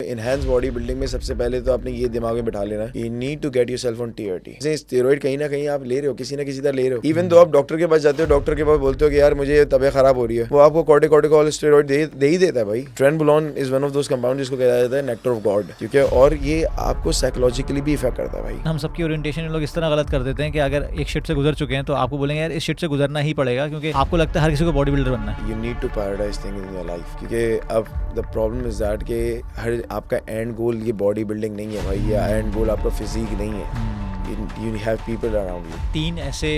Enhance body building में सबसे पहले तो आपने ये दिमाग में बिठा लेना है, you need to get yourself on TRT. जैसे स्टेरॉइड कहीं ना कहीं आप ले रहे हो, किसी ना किसी तरह ले रहे हो। इवन तो आप डॉक्टर के पास जाते हो, डॉक्टर के पास बोलते हो कि यार मुझे तबीयत खराब हो रही है, वो आपको कॉर्टिकॉल स्टेरॉइड दे ही देता है भाई। Trenbolone is one of those compound जिसको कहा जाता है नेक्टर ऑफ गॉड, ठीक है, और ये आपको साइकोलॉजिकली भी इफेक्ट करता है भाई। हम सबकी ओरिएंटेशन लोग इस तरह गलत कर देते हैं कि अगर एक शिट से गुजर चुके हैं तो आपको बोलेंगे यार इस शिट से गुजरना ही पड़ेगा, क्योंकि आपको लगता है हर किसी को बॉडी बिल्डर बनना है। You need to paradise things in your life, क्योंकि अब द प्रॉब्लम इज दैट कि हर आपका एंड गोल ये बॉडी बिल्डिंग नहीं है भाई, ये एंड गोल आपका फिजिक नहीं है। You have people around you. 3 ऐसे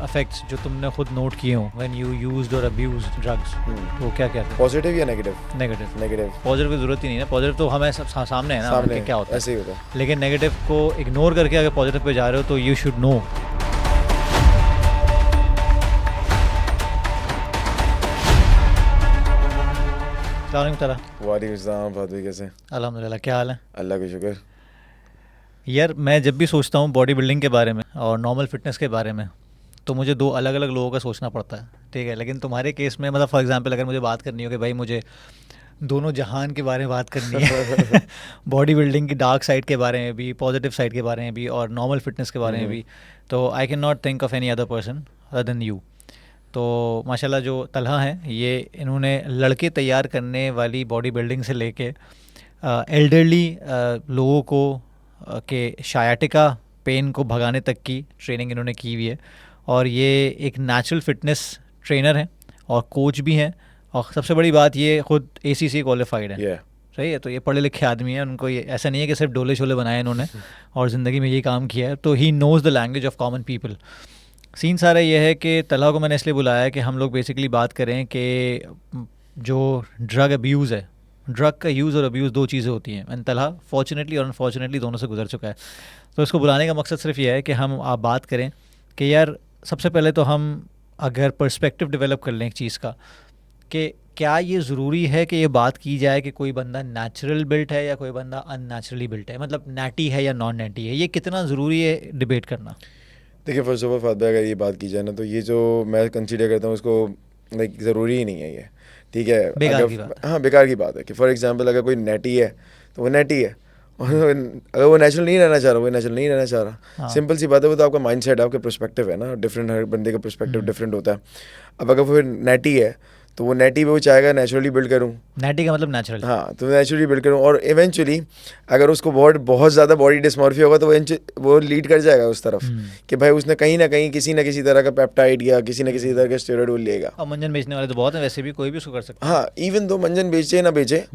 इफेक्ट्स जो तुमने खुद नोट किए हो व्हेन यू यूज्ड और अब्यूज्ड ड्रग्स, वो क्या क्या थे? पॉजिटिव या नेगेटिव? नेगेटिव। पॉजिटिव की जरूरत ही नहीं है, पॉजिटिव तो हमें सब सामने है ना, सामने क्या होता है ऐसे ही होता है। लेकिन नेगेटिव को इग्नोर करके अगर पॉजिटिव पे जा रहे हो तो यू शुड नो। वालेकुम अस्सलाम फादवी, कैसे? अल्हम्दुलिल्लाह, क्या हाल है? अल्लाह का शुक्र। यार मैं जब भी सोचता हूँ बॉडी बिल्डिंग के बारे में और नॉर्मल फिटनेस के बारे में तो मुझे 2 अलग अलग लोगों का सोचना पड़ता है, ठीक है। लेकिन तुम्हारे केस में मतलब फॉर एग्जांपल अगर मुझे बात करनी हो कि भाई मुझे दोनों जहान के बारे में बात करनी है बॉडी बिल्डिंग की डार्क साइड के बारे में भी, पॉजिटिव साइड के बारे में भी और नॉर्मल फिटनेस के बारे में भी, तो I can not think of any other person other than you. तो माशाल्लाह जो तलहा हैं ये इन्होंने लड़के तैयार करने वाली बॉडी बिल्डिंग से लेके एल्डरली लोगों को के शायाटिका पेन को भगाने तक की ट्रेनिंग इन्होंने की हुई है। और ये एक नेचुरल फिटनेस ट्रेनर हैं और कोच भी हैं, और सबसे बड़ी बात ये खुद ACC क्वालिफाइड है। सही है, तो ये पढ़े लिखे आदमी हैं, उनको ये ऐसा नहीं है कि सिर्फ डोले शोले बनाए इन्होंने और ज़िंदगी में ये काम किया है, तो he knows the language of common people. Scene सारा ये है कि तलहा को मैंने इसलिए बुलाया है कि हम लोग बेसिकली बात करें कि जो ड्रग अब्यूज़ है, ड्रग का यूज़ और अब्यूज़ 2 चीज़ें होती हैं, एंड तलहा फॉर्चुनेटली और अनफॉर्चुनेटली दोनों से गुजर चुका है। तो इसको बुलाने का मकसद सिर्फ ये है कि हम आप बात करें कि यार सबसे पहले तो हम अगर पर्सपेक्टिव डेवलप कर लें एक चीज़ का कि क्या ये ज़रूरी है कि ये बात की जाए कि कोई बंदा नेचुरल बिल्ट है या कोई बंदा अननेचुरली बिल्ट है, मतलब नैटी है या नॉन नैटी है, ये कितना ज़रूरी है डिबेट करना? देखिए फर्स्ट ऑफ ऑल फाद भाई, अगर ये बात की जाए ना तो ये जो मैं कंसीडर करता हूँ उसको लाइक ज़रूरी ही नहीं है ये, ठीक है। बेकार की बात। हाँ बेकार की बात है कि फॉर एग्जांपल अगर कोई नेटी है तो वो नेटी है, और अगर वो नेचुरल नहीं रहना चाह रहा वो नेचुरल नहीं रहना चाह रहा। सिंपल सी बात है, वो तो आपका माइंडसेट है, आपके पर्सपेक्टिव है ना, डिफरेंट, हर बंदे का पर्सपेक्टिव डिफरेंट होता है। अब अगर वो नेटी है तो वो नेटी वो चाहेगा नेचुरली बिल्ड करूँ, नेटी का मतलब नेचुरल, हाँ, तो नेचुरली बिल्ड करूँ, और इवेंचुअली अगर उसको बहुत ज़्यादा बॉडी डिस्मॉर्फिया होगा तो वो लीड कर जाएगा उस तरफ कि भाई उसने कहीं ना कहीं किसी ना किसी तरह का पेप्टाइड या किसी ना किसी तरह का स्टेरॉइड वो लेगा। और मंजन बेचने वाले तो बहुत हैं, वैसे भी कोई भी उसको कर सकता है। हाँ, इवन दो मंजन बेचे ना बेचे,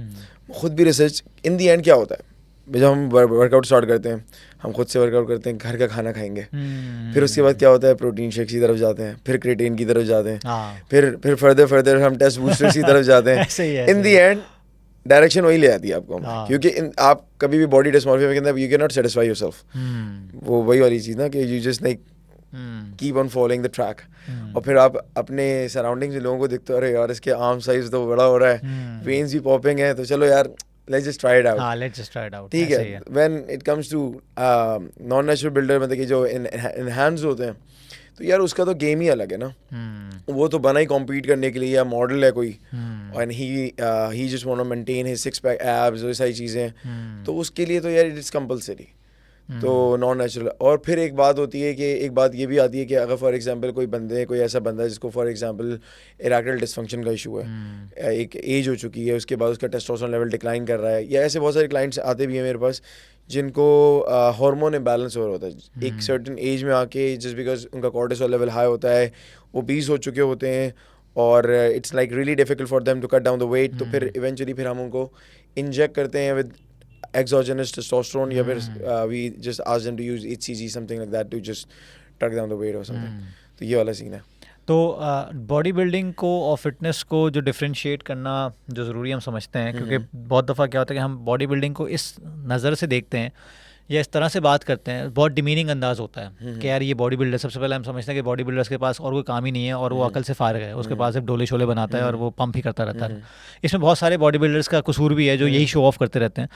खुद भी रिसर्च इन दी एंड क्या होता है, जब हम वर्कआउट स्टार्ट करते हैं, हम खुद से वर्कआउट करते हैं, घर का खाना खाएंगे, फिर उसके बाद क्या होता है, प्रोटीन शेक्स की तरफ जाते हैं, फिर क्रिएटिन की तरफ जाते हैं, फिर फर्दर हम टेस्ट बूस्टर्स की तरफ जाते हैं। इन दी एंड डायरेक्शन वही ले आती है आपको, क्योंकि आप कभी भी बॉडी डिस्मॉर्फिया में कहते हैं you can not satisfy yourself, वो वही वाली चीज़ ना कि you just like keep on following the track, और फिर आप अपने सराउंडिंग्स में लोगों को देखते हो, अरे यार इसके आर्म साइज तो बड़ा हो रहा है, वेन्स भी पॉपिंग है, तो चलो यार let's just try it out. let's just try it out. ठीक है। When it comes to non-natural builder, मतलब कि जो enhanced होते हैं, तो यार उसका तो गेम ही अलग है ना। वो तो बना ही कॉम्पीट करने के लिए, या मॉडल है कोई, and he just want to maintain his 6-pack abs, वो सारी चीज़ें, तो उसके लिए तो यार इट इज़ कंपलसरी, तो नॉन नेचुरल। और फिर एक बात होती है कि एक बात ये भी आती है कि अगर फॉर एग्जांपल कोई ऐसा बंदा है जिसको फॉर एग्जांपल इरेक्टाइल डिस्फंक्शन का इशू है, एक एज हो चुकी है, उसके बाद उसका टेस्टोस्टेरोन लेवल डिक्लाइन कर रहा है, या ऐसे बहुत सारे क्लाइंट्स आते भी हैं मेरे पास जिनको हार्मोन इम्बैलेंस हो रहा होता है एक सर्टेन एज में आके, जस्ट बिकॉज उनका कॉर्टिसोल लेवल हाई होता है, ओबीस हो चुके होते हैं, और it's like really difficult for them to cut down the weight. तो फिर इवेंचुअली फिर हम उनको इंजेक्ट करते हैं विद exogenous testosterone, या फिर we just ask them to use HCG, something like that, to just track down the weight or something. तो ये वाला सीन है। तो बॉडी बिल्डिंग को और फिटनेस को जो डिफ्रेंशिएट करना जो ज़रूरी हम समझते हैं, क्योंकि बहुत दफ़ा क्या होता है कि हम बॉडी बिल्डिंग को इस नज़र से देखते हैं या इस तरह से बात करते हैं, बहुत डिमीनिंग अंदाज होता है कि यार ये बॉडी बिल्डर, सबसे पहले हम समझते हैं कि बॉडी बिल्डर्स के पास और कोई काम ही नहीं है और वो अकल से फारिग है, उसके पास सिर्फ डोले शोले बनाता है और वो पंप ही करता रहता है। इसमें बहुत सारे बॉडी बिल्डर्स का कसूर भी है जो यही शो ऑफ करते रहते हैं।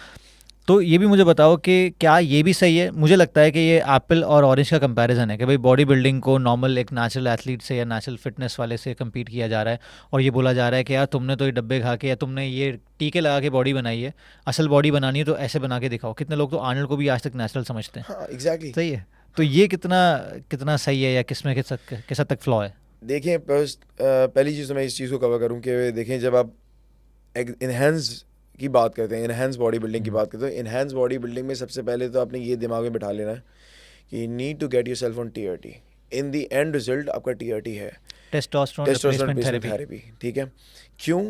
तो ये भी मुझे बताओ कि क्या ये भी सही है? मुझे लगता है कि ये एप्पल और ऑरेंज का कंपैरिजन है कि भाई बॉडी बिल्डिंग को नॉर्मल एक नेचुरल एथलीट से या नेचुरल फिटनेस वाले से compete किया जा रहा है, और ये बोला जा रहा है कि यार तुमने तो ये डब्बे खा के या तुमने ये टीके लगा के बॉडी बनाई है, असल बॉडी बनानी है तो ऐसे बना के दिखाओ। कितने लोग तो आर्नल्ड को भी आज तक नेचुरल समझते हैं। हाँ एग्जैक्टली। सही है। तो ये कितना कितना सही है या किस हद तक फ्लॉ है? देखें पहली चीज़ तो मैं इस चीज़ को कवर करूँ कि देखें, जब आप इन्हेंस की बात करते हैं, इन्हेंस बॉडी बिल्डिंग की बात करते हैं, तो इन्हेंस बॉडी बिल्डिंग में सबसे पहले तो आपने ये दिमाग में बिठा लेना है कि need to get your self on TRT। In the end result आपका TRT है, testosterone testosterone replacement replacement therapy. Therapy. ठीक है, क्यों?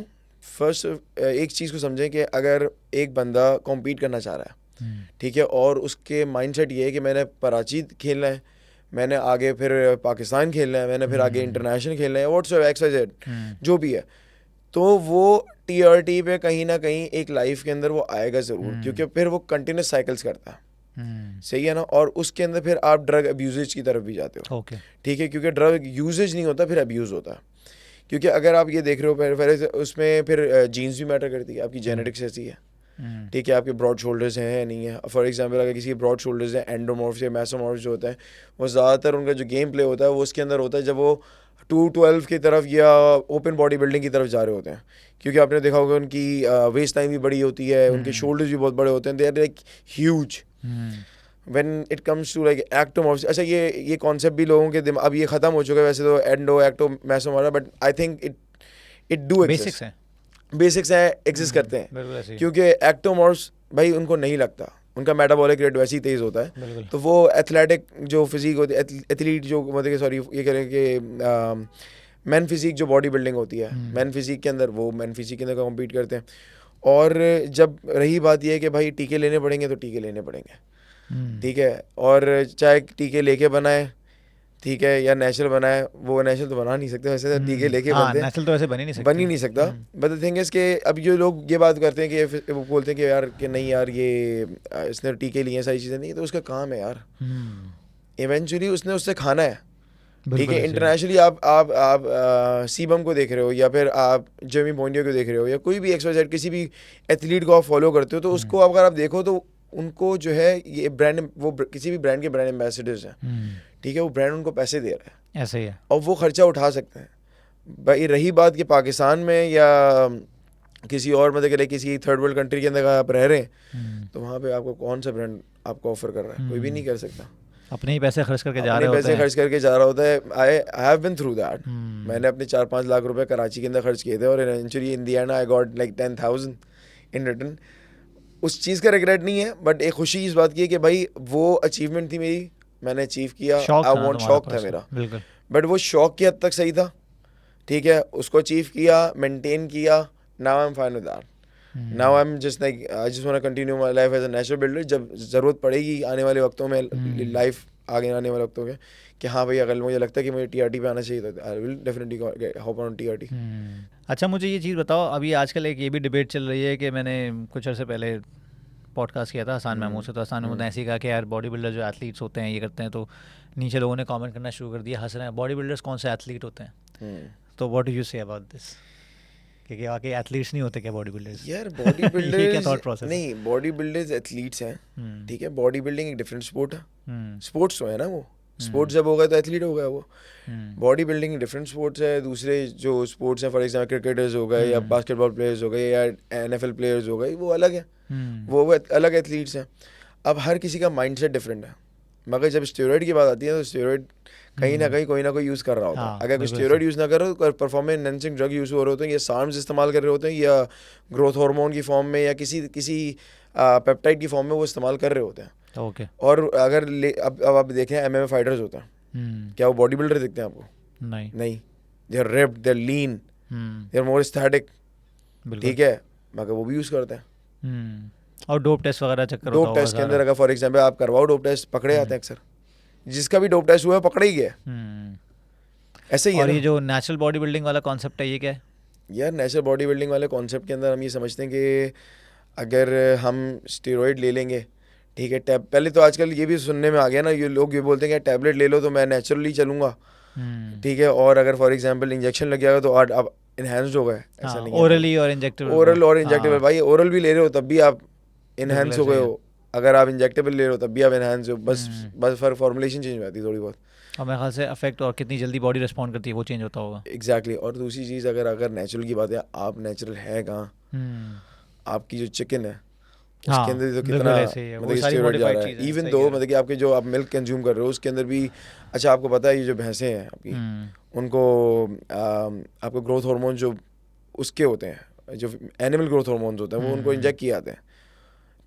फर्स्ट एक चीज़ को समझें कि अगर एक बंदा कॉम्पीट करना चाह रहा है, ठीक है, और उसके माइंडसेट ये है कि मैंने कराची खेलना है, मैंने आगे फिर पाकिस्तान खेलना है, मैंने फिर आगे इंटरनेशनल खेलना है, व्हाट्सएवर XYZ जो भी है, तो वो TRT पे कहीं ना कहीं एक लाइफ के अंदर वो आएगा ज़रूर, क्योंकि फिर वो कंटिन्यूस साइकिल्स करता है। सही है ना? और उसके अंदर फिर आप ड्रग अब्यूजेज की तरफ भी जाते हो। ओके। ठीक है, क्योंकि ड्रग यूजेज नहीं होता, फिर अब्यूज़ होता है। क्योंकि अगर आप ये देख रहे हो पहले उसमें फिर जीन्स भी मैटर करती है, आपकी जेनेटिक्स ऐसी है। ठीक है, आपके ब्रॉड शोल्डर्स हैं या नहीं है। फॉर एग्जांपल अगर किसी के ब्रॉड शोल्डर्स हैं, एंडोमॉर्फ्स या मेसोमॉर्फ्स जो होता है, वो ज़्यादातर उनका जो गेम प्ले होता है वो उसके अंदर होता है जब वो 212 की तरफ या ओपन बॉडी बिल्डिंग की तरफ जा रहे होते हैं। क्योंकि आपने देखा होगा उनकी वेस्ट लाइन भी बड़ी होती है, उनके शोल्डर्स भी बहुत बड़े होते हैं, they are like huge when it comes to like ectomorphs. अच्छा, ये कॉन्सेप्ट भी लोगों के दिमाग अब ये ख़त्म हो चुका है वैसे तो, endo ecto mesomorph, but I think it do basics है, बेसिक्स हैं, एग्जिस्ट करते हैं। बिल्कुल ऐसे ही। क्योंकि एक्टोमॉर्फ्स भाई उनको नहीं लगता, उनका मेटाबॉलिक रेट वैसे ही तेज़ होता है, बिल्कुल। तो वो एथलेटिक जो फिजिक होती है, एथलीट जो मतलब कि सॉरी ये करें कि मैन फिजिक जो बॉडी बिल्डिंग होती है, मैन फिजिक के अंदर वो मैन फिजिक के अंदर कॉम्पीट करते हैं। और जब रही बात यह है कि भाई टीके लेने पड़ेंगे तो टीके लेने पड़ेंगे, ठीक है, और चाहे टीके लेके बनाए, ठीक है, या नेचुरल बनाए, वो नेचुरल तो बना नहीं सकते वैसे, टीके लेके बनते हैं, नेचुरल तो ऐसे बन ही नहीं सकता। बट द थिंग इज कि अब जो लोग ये बात करते हैं कि वो बोलते हैं कि यार कि नहीं यार ये इसने टीके लिए सारी चीज़ें, नहीं, तो उसका काम है यार, इवेंचुअली उसने उससे खाना है। ठीक है, इंटरनेशनली आप सीबम को देख रहे हो, या फिर आप जेमी बोंडियो को देख रहे हो, या कोई भी XYZ किसी भी एथलीट को आप फॉलो करते हो, तो उसको अगर आप देखो तो उनको जो है ये ब्रांड, वो किसी भी ब्रांड के ब्रांड एम्बेसडर्स हैं, ठीक है, वो ब्रांड उनको पैसे दे रहा है, ऐसे ही है, और वो खर्चा उठा सकते हैं। भाई रही बात कि पाकिस्तान में या किसी और मतलब कि किसी थर्ड वर्ल्ड कंट्री के अंदर आप रह रहे हैं, तो वहाँ पे आपको कौन सा ब्रांड आपको ऑफर कर रहा है? कोई भी नहीं कर सकता। अपने ही पैसे खर्च करके जा रहे होते हैं, पैसे खर्च करके जा रहा होता है। I have been through that. मैंने अपने 4-5 लाख रुपए कराची के अंदर खर्च किए थे, और eventually in the and I got like 10,000 in return. उस चीज़ का रिग्रेट नहीं है, बट एक खुशी इस बात की है कि भाई वो अचीवमेंट थी मेरी, मैंने अचीव किया, आई वांट, शौक था मेरा, बिल्कुल। बट वो शौक की हद तक सही था, ठीक है, उसको अचीव किया, मेंटेन किया, now I am fine with that. Now I am just like I just want to continue my life as a natural builder. जब ज़रूरत पड़ेगी आने वाले वक्तों में, लाइफ आगे आने वाले वक्तों में, कि हाँ भाई अगर मुझे लगता है कि मुझे TRT पे आना चाहिए तो I will definitely hop on TRT। अच्छा, मुझे ये चीज़ बताओ, अभी आजकल एक ये भी डिबेट चल रही है कि मैंने कुछ अर्से पहले पॉडकास्ट किया था हसान महमूद से, तो हसान महमूद ने ऐसे ही कहा कि यार बॉडी बिल्डर जो एथलीट्स होते हैं ये करते हैं, तो नीचे लोगों ने कमेंट करना शुरू कर दिया, हंस रहे हैं, बॉडी बिल्डर्स कौन से एथलीट होते हैं? तो what do you say about this, कि आके एथलीट्स नहीं होते क्या बॉडी बिल्डर्स? यार बॉडी बिल्डर्स क्या थॉट प्रोसेस? नहीं, बॉडी बिल्डर्स एथलीट्स हैं, ठीक है, बॉडी बिल्डिंग एक डिफरेंट स्पोर्ट है, स्पोर्ट्स तो है ना, वो स्पोर्ट्स जब होगा तो एथलीट हो गया वो। बॉडी बिल्डिंग डिफरेंट स्पोर्ट्स है, दूसरे जो स्पोर्ट्स हैं, फॉर एग्जाम्पल क्रिकेटर्स हो गए, या बास्केटबॉल प्लेयर्स हो गए, या NFL प्लेयर्स हो गए, वो अलग है, वो अलग एथलीट्स हैं। अब हर किसी का माइंडसेट डिफरेंट है, मगर जब स्टेरॉइड की बात आती है तो स्टेरॉइड कहीं ना कहीं कोई ना कोई यूज़ कर रहा होता है। अगर कोई स्टेरॉइड यूज़ ना कर रहा हो तो परफॉर्मेंस एनहांसिंग ड्रग यूज़ हो रहे होते हैं, या सार्म्स इस्तेमाल कर रहे होते हैं, या ग्रोथ हार्मोन की फॉर्म में, या किसी पेप्टाइड की फॉर्म में वो इस्तेमाल कर रहे होते हैं। ओके। और अगर अब आप देखें MMA फाइटर्स होते हैं, क्या वो बॉडी बिल्डर दिखते हैं आपको? नहीं, they are ripped, they are lean, they are more aesthetic, ठीक है, मगर वो भी यूज़ करते हैं। और डोप टेस्ट वगैरह चक्कर डोप टेस्ट के अंदर अगर फॉर एग्जांपल आप करवाओ डोप टेस्ट, पकड़े आते हैं अक्सर, जिसका भी डोप टेस्ट हुआ है पकड़े ही गया। ऐसे ही है। और ये जो नेचुरल बॉडी बिल्डिंग वाला कॉन्सेप्ट है, ये क्या है यार? नेचुरल बॉडी बिल्डिंग वाले कॉन्सेप्ट के अंदर हम ये समझते हैं कि अगर हम स्टेरॉइड ले लेंगे, ठीक है, पहले तो आजकल ये भी सुनने में आ गया ना, ये लोग ये बोलते हैं कि टैबलेट ले लो तो मैं नेचुरली चलूँगा, ठीक है, और अगर फॉर एग्जांपल इंजेक्शन लग जाएगा तो आप इन्हेंस्ड हो गए। ऐसा नहीं है, ओरली और इंजेक्टेबल, ओरल और इंजेक्टेबल, भाई ओरल भी ले रहे हो तब भी आप इनहेंस हो गए हो, अगर आप इंजेक्टेबल ले रहे हो तब भी आप इनहेंस हो, बस फॉर्मुलेशन चेंज हो जाती है थोड़ी बहुत। और मेरे ख्याल से अफेक्ट और कितनी जल्दी बॉडी रिस्पॉन्ड करती है वो चेंज होता होगा। एग्जैक्टली और दूसरी चीज़ अगर नेचुरल की बात है, आप नेचुरल है कहाँ? आपकी जो चिकन है उसके अंदर तो कितना मतलब स्टेरॉइड जा रहा है, इवन दो मतलब कि आपके जो आप मिल्क कंज्यूम कर रहे हो उसके अंदर भी। अच्छा आपको पता है ये जो भैंसें हैं आपकी, उनको आपको ग्रोथ हार्मोन जो उसके होते हैं, जो एनिमल ग्रोथ हार्मोन्स होते हैं वो उनको इंजेक्ट किए जाते हैं,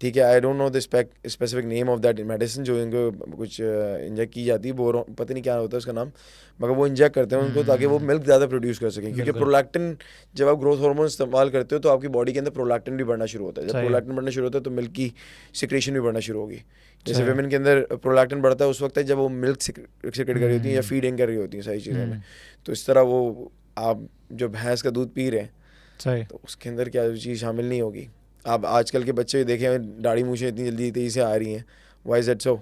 ठीक है। I don't know the specific name of that medicine जो इनको कुछ इंजेक्ट की जाती है, वो पता नहीं क्या होता है उसका नाम, मगर वो इंजेक्ट करते हैं उनको ताकि वो मिल्क ज़्यादा प्रोड्यूस कर सकें, क्योंकि प्रोलैक्टिन जब आप ग्रोथ हार्मोन इस्तेमाल करते हो तो आपकी बॉडी के अंदर प्रोलैक्टिन भी बढ़ना शुरू होता है। जब प्रोलैक्टिन बढ़ना शुरू होता है तो मिल्क की सिक्रेशन भी बढ़ना शुरू होगी। जैसे विमेन के अंदर प्रोलैक्टिन बढ़ता है उस वक्त है जब वो मिल्क सिक्रेट कर रही होती हैं या फीडिंग कर रही होती हैं सारी चीज़ों में। तो इस तरह वो आप जो भैंस का दूध पी रहे हैं तो उसके अंदर क्या चीज़ शामिल नहीं होगी। आप आजकल के बच्चे देखें दाढ़ी मूछें इतनी जल्दी तेज़ी से आ रही हैं, व्हाई इज दैट सो?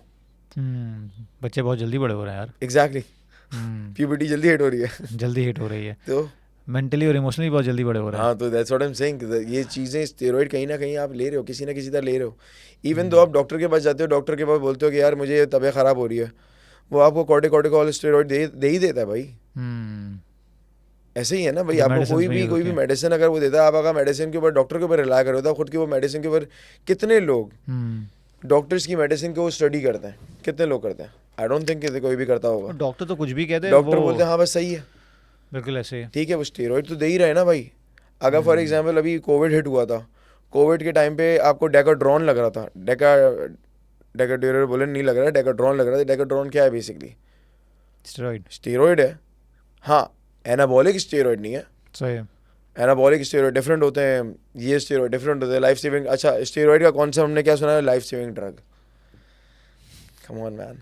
बच्चे बहुत जल्दी बड़े हो रहे हैं यार। एग्जैक्टली प्यूबर्टी जल्दी हिट हो रही है जल्दी हिट हो रही है, तो मेंटली और इमोशनली बहुत जल्दी बड़े हो रहे हैं। हाँ, तो that's what I am saying, ये चीज़ें स्टेरॉइड कहीं ना कहीं आप ले रहे हो, किसी ना किसी तरह ले रहे हो। इवन तो आप डॉक्टर के पास जाते हो, डॉक्टर के पास बोलते हो कि यार मुझे तबीयत ख़राब हो रही है, वो आपको कॉर्टिकॉल स्टेरॉइड दे ही देता है भाई। ऐसे ही है ना भाई, आपको कोई भी मेडिसिन अगर वो देता है, आप अगर मेडिसिन के ऊपर डॉक्टर के ऊपर रिलाई कर रहे हो, खुद की वो मेडिसिन के ऊपर कितने लोग डॉक्टर्स की मेडिसिन को स्टडी करते हैं, कितने लोग करते हैं? आई डोंट थिंक कोई भी करता होगा। डॉक्टर तो कुछ भी कहते हैं, डॉक्टर बोलते हैं हाँ बस सही है, बिल्कुल ऐसे ठीक है, वो स्टेरॉइड तो दे ही रहे ना भाई। अगर फॉर एग्जांपल अभी कोविड हिट हुआ था, कोविड के टाइम पे आपको डेकाड्रॉन लग रहा था, डेकाड्यूरर बोले नहीं लग रहा, डेकाड्रॉन लग रहा था। डेकाड्रॉन क्या है? बेसिकली स्टेरॉइड है, हाँ, एनाबॉलिक स्टेरॉइड नहीं है। सही है, एनाबॉलिक स्टेरॉइड डिफरेंट होते हैं, ये स्टेरॉइड डिफरेंट होते हैं। लाइफ सेविंग, अच्छा स्टेरॉइड का कॉन्सेप्ट हमने क्या सुना है? Life saving drug. Come on man,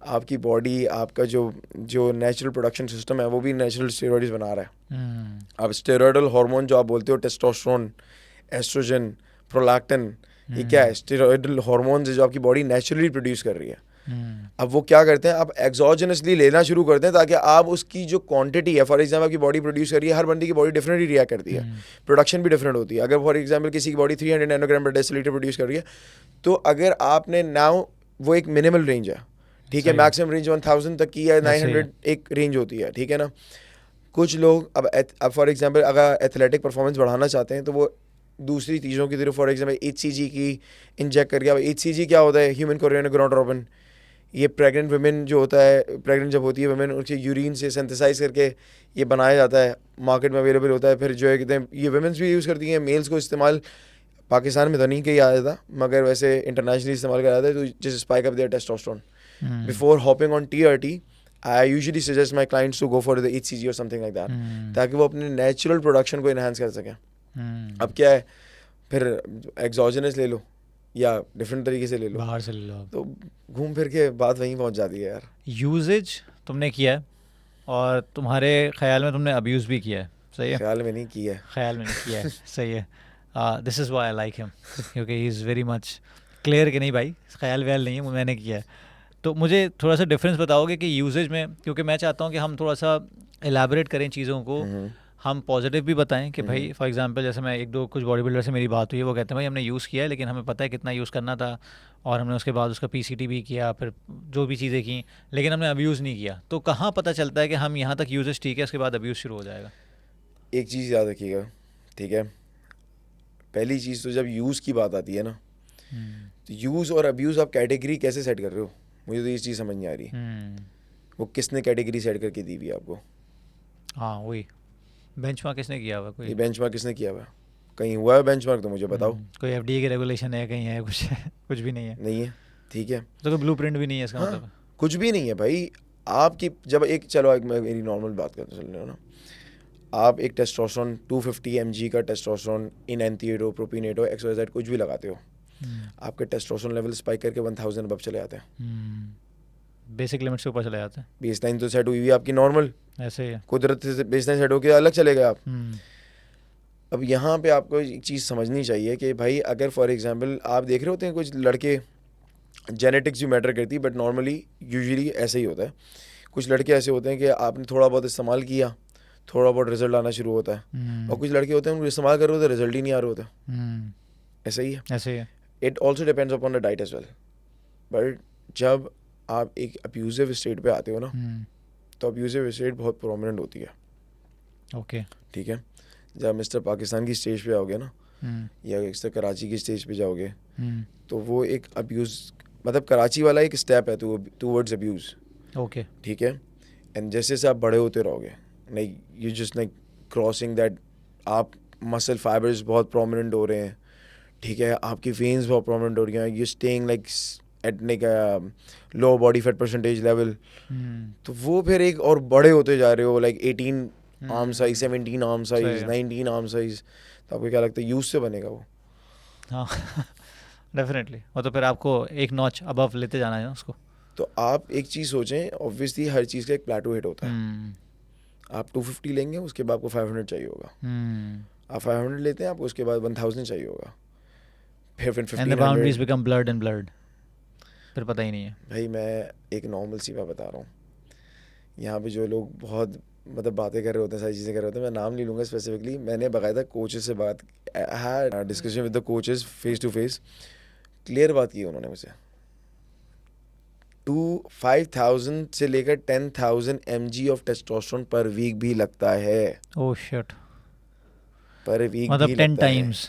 आपकी बॉडी, आपका जो नेचुरल प्रोडक्शन सिस्टम है वो भी नेचुरल स्टेरॉइड्स बना रहा है। अब स्टेरॉइडल हार्मोन जो आप बोलते हो, टेस्टोस्टेरोन, एस्ट्रोजन, प्रोलैक्टिन, ये क्या है? स्टेरॉइडल हार्मोन्स जो आपकी बॉडी नेचुरली प्रोड्यूस कर रही है। अब वो क्या करते हैं, आप एक्सोजेनसली लेना शुरू करते हैं ताकि आप उसकी जो क्वांटिटी है, फॉर एग्जांपल आपकी बॉडी प्रोड्यूस कर रही है, हर बंदी की बॉडी डिफरेंटली रिएक्ट करती है, प्रोडक्शन भी डिफरेंट होती है। अगर फॉर एग्जांपल किसी की बॉडी 300 नैनोग्राम पर डेसिलीटर प्रोड्यूस कर रही है, तो अगर आपने नाउ वो एक मिनिमल रेंज है, ठीक है, मैक्सिमम रेंज 1000 तक की है, 900 एक रेंज होती है, ठीक है ना। कुछ लोग अब फॉर एग्जांपल अगर एथलेटिक परफॉर्मेंस बढ़ाना चाहते हैं तो वो दूसरी चीज़ों की तरफ, फॉर एग्जांपल HCG की इंजेक्ट करके। अब HCG क्या होता है? Human chorionic gonadotropin. ये प्रेग्नेंट वुमेन जो होता है, प्रेग्नेंट जब होती है वुमेन, उसके यूरिन से सिंथेसाइज करके ये बनाया जाता है, मार्केट में अवेलेबल होता है। फिर जो है कहते हैं ये वुमेन्स भी यूज़ करती हैं, मेल्स को इस्तेमाल पाकिस्तान में तो नहीं किया जाता मगर वैसे इंटरनेशनली इस्तेमाल करा जाता है। तो just spike up their testosterone before hopping on TRT। I usually suggest my clients to go for the HCG और समथिंग लाइक दैट, ताकि वो अपने नेचुरल प्रोडक्शन को इन्हांस कर सकें। अब क्या है, फिर एक्सोजेनस ले लो या डिफरेंट तरीके से ले लो, बाहर से ले लो, तो घूम फिर के बात वहीं पहुंच जाती है यार। यूजेज तुमने किया है और तुम्हारे ख्याल में तुमने अब्यूज़ भी किया है, सही है? ख्याल में नहीं किया है, ख्याल में नहीं किया है, सही है। This is why I like him, क्योंकि he is very much clear कि नहीं भाई ख्याल व्याल नहीं है, मैंने किया है। तो मुझे थोड़ा सा डिफरेंस बताओगे कि यूजेज में, क्योंकि मैं चाहता हूँ कि हम थोड़ा सा एलैबोरेट करें चीज़ों को, हम पॉजिटिव भी बताएं कि भाई फॉर एग्जांपल जैसे मैं एक दो कुछ बॉडी बिल्डर से मेरी बात हुई है, वो कहते हैं भाई हमने यूज़ किया है लेकिन हमें पता है कितना यूज़ करना था और हमने उसके बाद उसका PCT भी किया, फिर जो भी चीज़ें की, लेकिन हमने अब्यूज़ नहीं किया। तो कहाँ पता चलता है कि हम यहाँ तक यूजेस ठीक है, उसके बाद अब्यूज़ शुरू हो जाएगा? एक चीज़ याद रखिएगा, ठीक है, पहली चीज़ तो जब यूज़ की बात आती है ना, तो यूज़ और अब्यूज़ आप कैटेगरी कैसे सेट कर रहे हो, मुझे तो ये चीज़ समझ नहीं आ रही। वो किसने कैटेगरी सेट करके दी हुई आपको? हाँ वही बेंचमार्क किसने किया हुआ? कोई बेंचमार्क किसने किया हुआ? कहीं हुआ है बेंचमार्क तो मुझे बताओ। कोई FDA के रेगुलेशन है कहीं है? कुछ भी नहीं है। नहीं है, ठीक है, तो कोई ब्लूप्रिंट भी नहीं है इसका हाँ, मतलब? कुछ भी नहीं है भाई। आपकी जब एक, चलो एक मैं मेरी नॉर्मल बात करते चल रहे हो ना, आप एक टेस्टोस्टेरोन 250 mg का टेस्टोस्टेरोन इनएंथिएडो, प्रोपिनेटो, XYZ कुछ भी लगाते हो, आपके टेस्टोस्टेरोन लेवल स्पाइक करके 1000 अबव चले जाते हैं, बेसिक लिमिट से ऊपर चले जाते हैं। बेसलाइन तो सेट हुई हुई आपकी नॉर्मल, ऐसे ही है, कुदरत से बेसलाइन सेट होकर अलग चले गए आप। अब यहाँ पे आपको एक चीज़ समझनी चाहिए कि भाई अगर फॉर एग्जांपल आप देख रहे होते हैं कुछ लड़के, जेनेटिक्स भी मैटर करती है बट नॉर्मली यूजुअली ऐसे ही होता है, कुछ लड़के ऐसे होते हैं कि आपने थोड़ा बहुत इस्तेमाल किया, थोड़ा बहुत रिजल्ट आना शुरू होता है, और कुछ लड़के होते हैं उनको इस्तेमाल कर रहे होते हैं रिजल्ट ही नहीं आ रहे होते। ऐसा ही है, ऐसे ही है। It also depends upon the diet as well, but जब आप एक अब्यूजिव स्टेट पे आते हो ना, तो अब्यूजिव स्टेट बहुत प्रोमिनेंट होती है. ओके. ठीक है, जब मिस्टर पाकिस्तान की स्टेज पे आओगे ना, या मिस्टर कराची की स्टेज पे जाओगे, तो वो एक अब्यूज़, मतलब कराची वाला एक स्टेप है टूवर्ड्स अब्यूज़. ओके. ठीक है, एंड जैसे जैसे आप बड़े होते रहोगे, like you just like crossing that, आप मसल फाइबर्स बहुत प्रोमिनेंट हो रहे हैं. ठीक है, आपकी वेन्स बहुत प्रोमिनेंट हो रही हैं, you staying like at like low body fat percentage level. तो वो फिर एक और बड़े होते जा रहे हो, like 18 arm size, 17 arm size, 19 arm size. तो आपको क्या लगता है यूज से बनेगा वो? हाँ. डेफिनेटली. वो तो फिर आपको एक नॉच अबव लेते जाना है ना उसको. तो आप एक चीज़ सोचें, ऑब्वियसली हर चीज़ का एक प्लेटो हिट होता है. आप 250 लेंगे, उसके बाद आपको 500 चाहिए होगा. आप 500 लेते हैं, आपको उसके बाद 1000 चाहिए होगा. फिर 1500. And the boundaries become blurred and blurred. फिर पता ही नहीं है. भाई मैं एक नॉर्मल सी बात बता रहा हूँ, यहाँ पे जो लोग बहुत मतलब बातें कर रहे होते हैं, सारी चीज़ें कर रहे होते हैं, मैं नाम नहीं लूँगा स्पेसिफिकली. मैंने बाकायदा कोचेस से बात, discussion with the coaches face to face, clear बात की उन्होंने मुझसे. 5,000 से लेकर 10,000 mg of testosterone per week भी लगता है. Oh shit. पर वीक मतलब भी 10 लगता है. Times